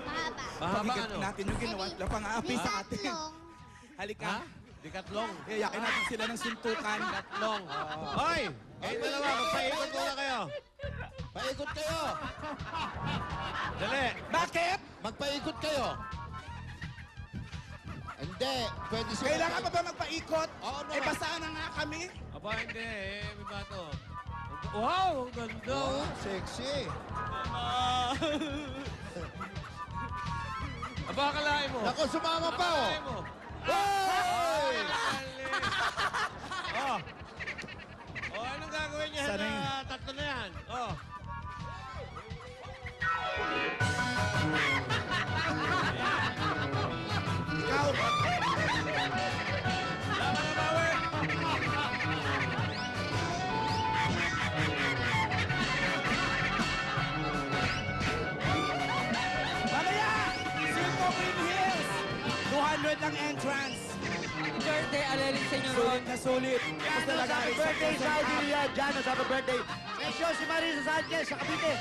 Mahaba. Mahaba Pabigat ano? natin yung ginawa. Pang-aapi sa atin. Dikatlong. Halika. Ha? Dikatlong. Iyayakin natin sila ng suntukan. Dikatlong. Hoy! Kayo dalawa, magpaikot muna kayo. Paikot kayo. Dali. Bakit? Magpaikot kayo. Hindi. Pwede sila. Kailangan pa ba magpaikot? Oo naman. Eh, basahan na nga kami. Aba, hindi. May bato. Wow! Ang ganda. Oh, sexy. Aba, akalain mo. Naku, sumama pa oh. Akalain mo. Hoy! Oh. Oh, anong gagawin niya Sana yun? na tatlo na yan? Oh. Ikaw. Laban na bawi! Mamaya! Circo Green Hills! 200 ang entrance. Birthday, alarin sa inyo, Ron. Sulit na sulit. Basta lagay sa birthday, Quezon Saudi App. Riyadh. Janos, happy birthday. Nesyo, si Marisa Sanchez sa Cavite.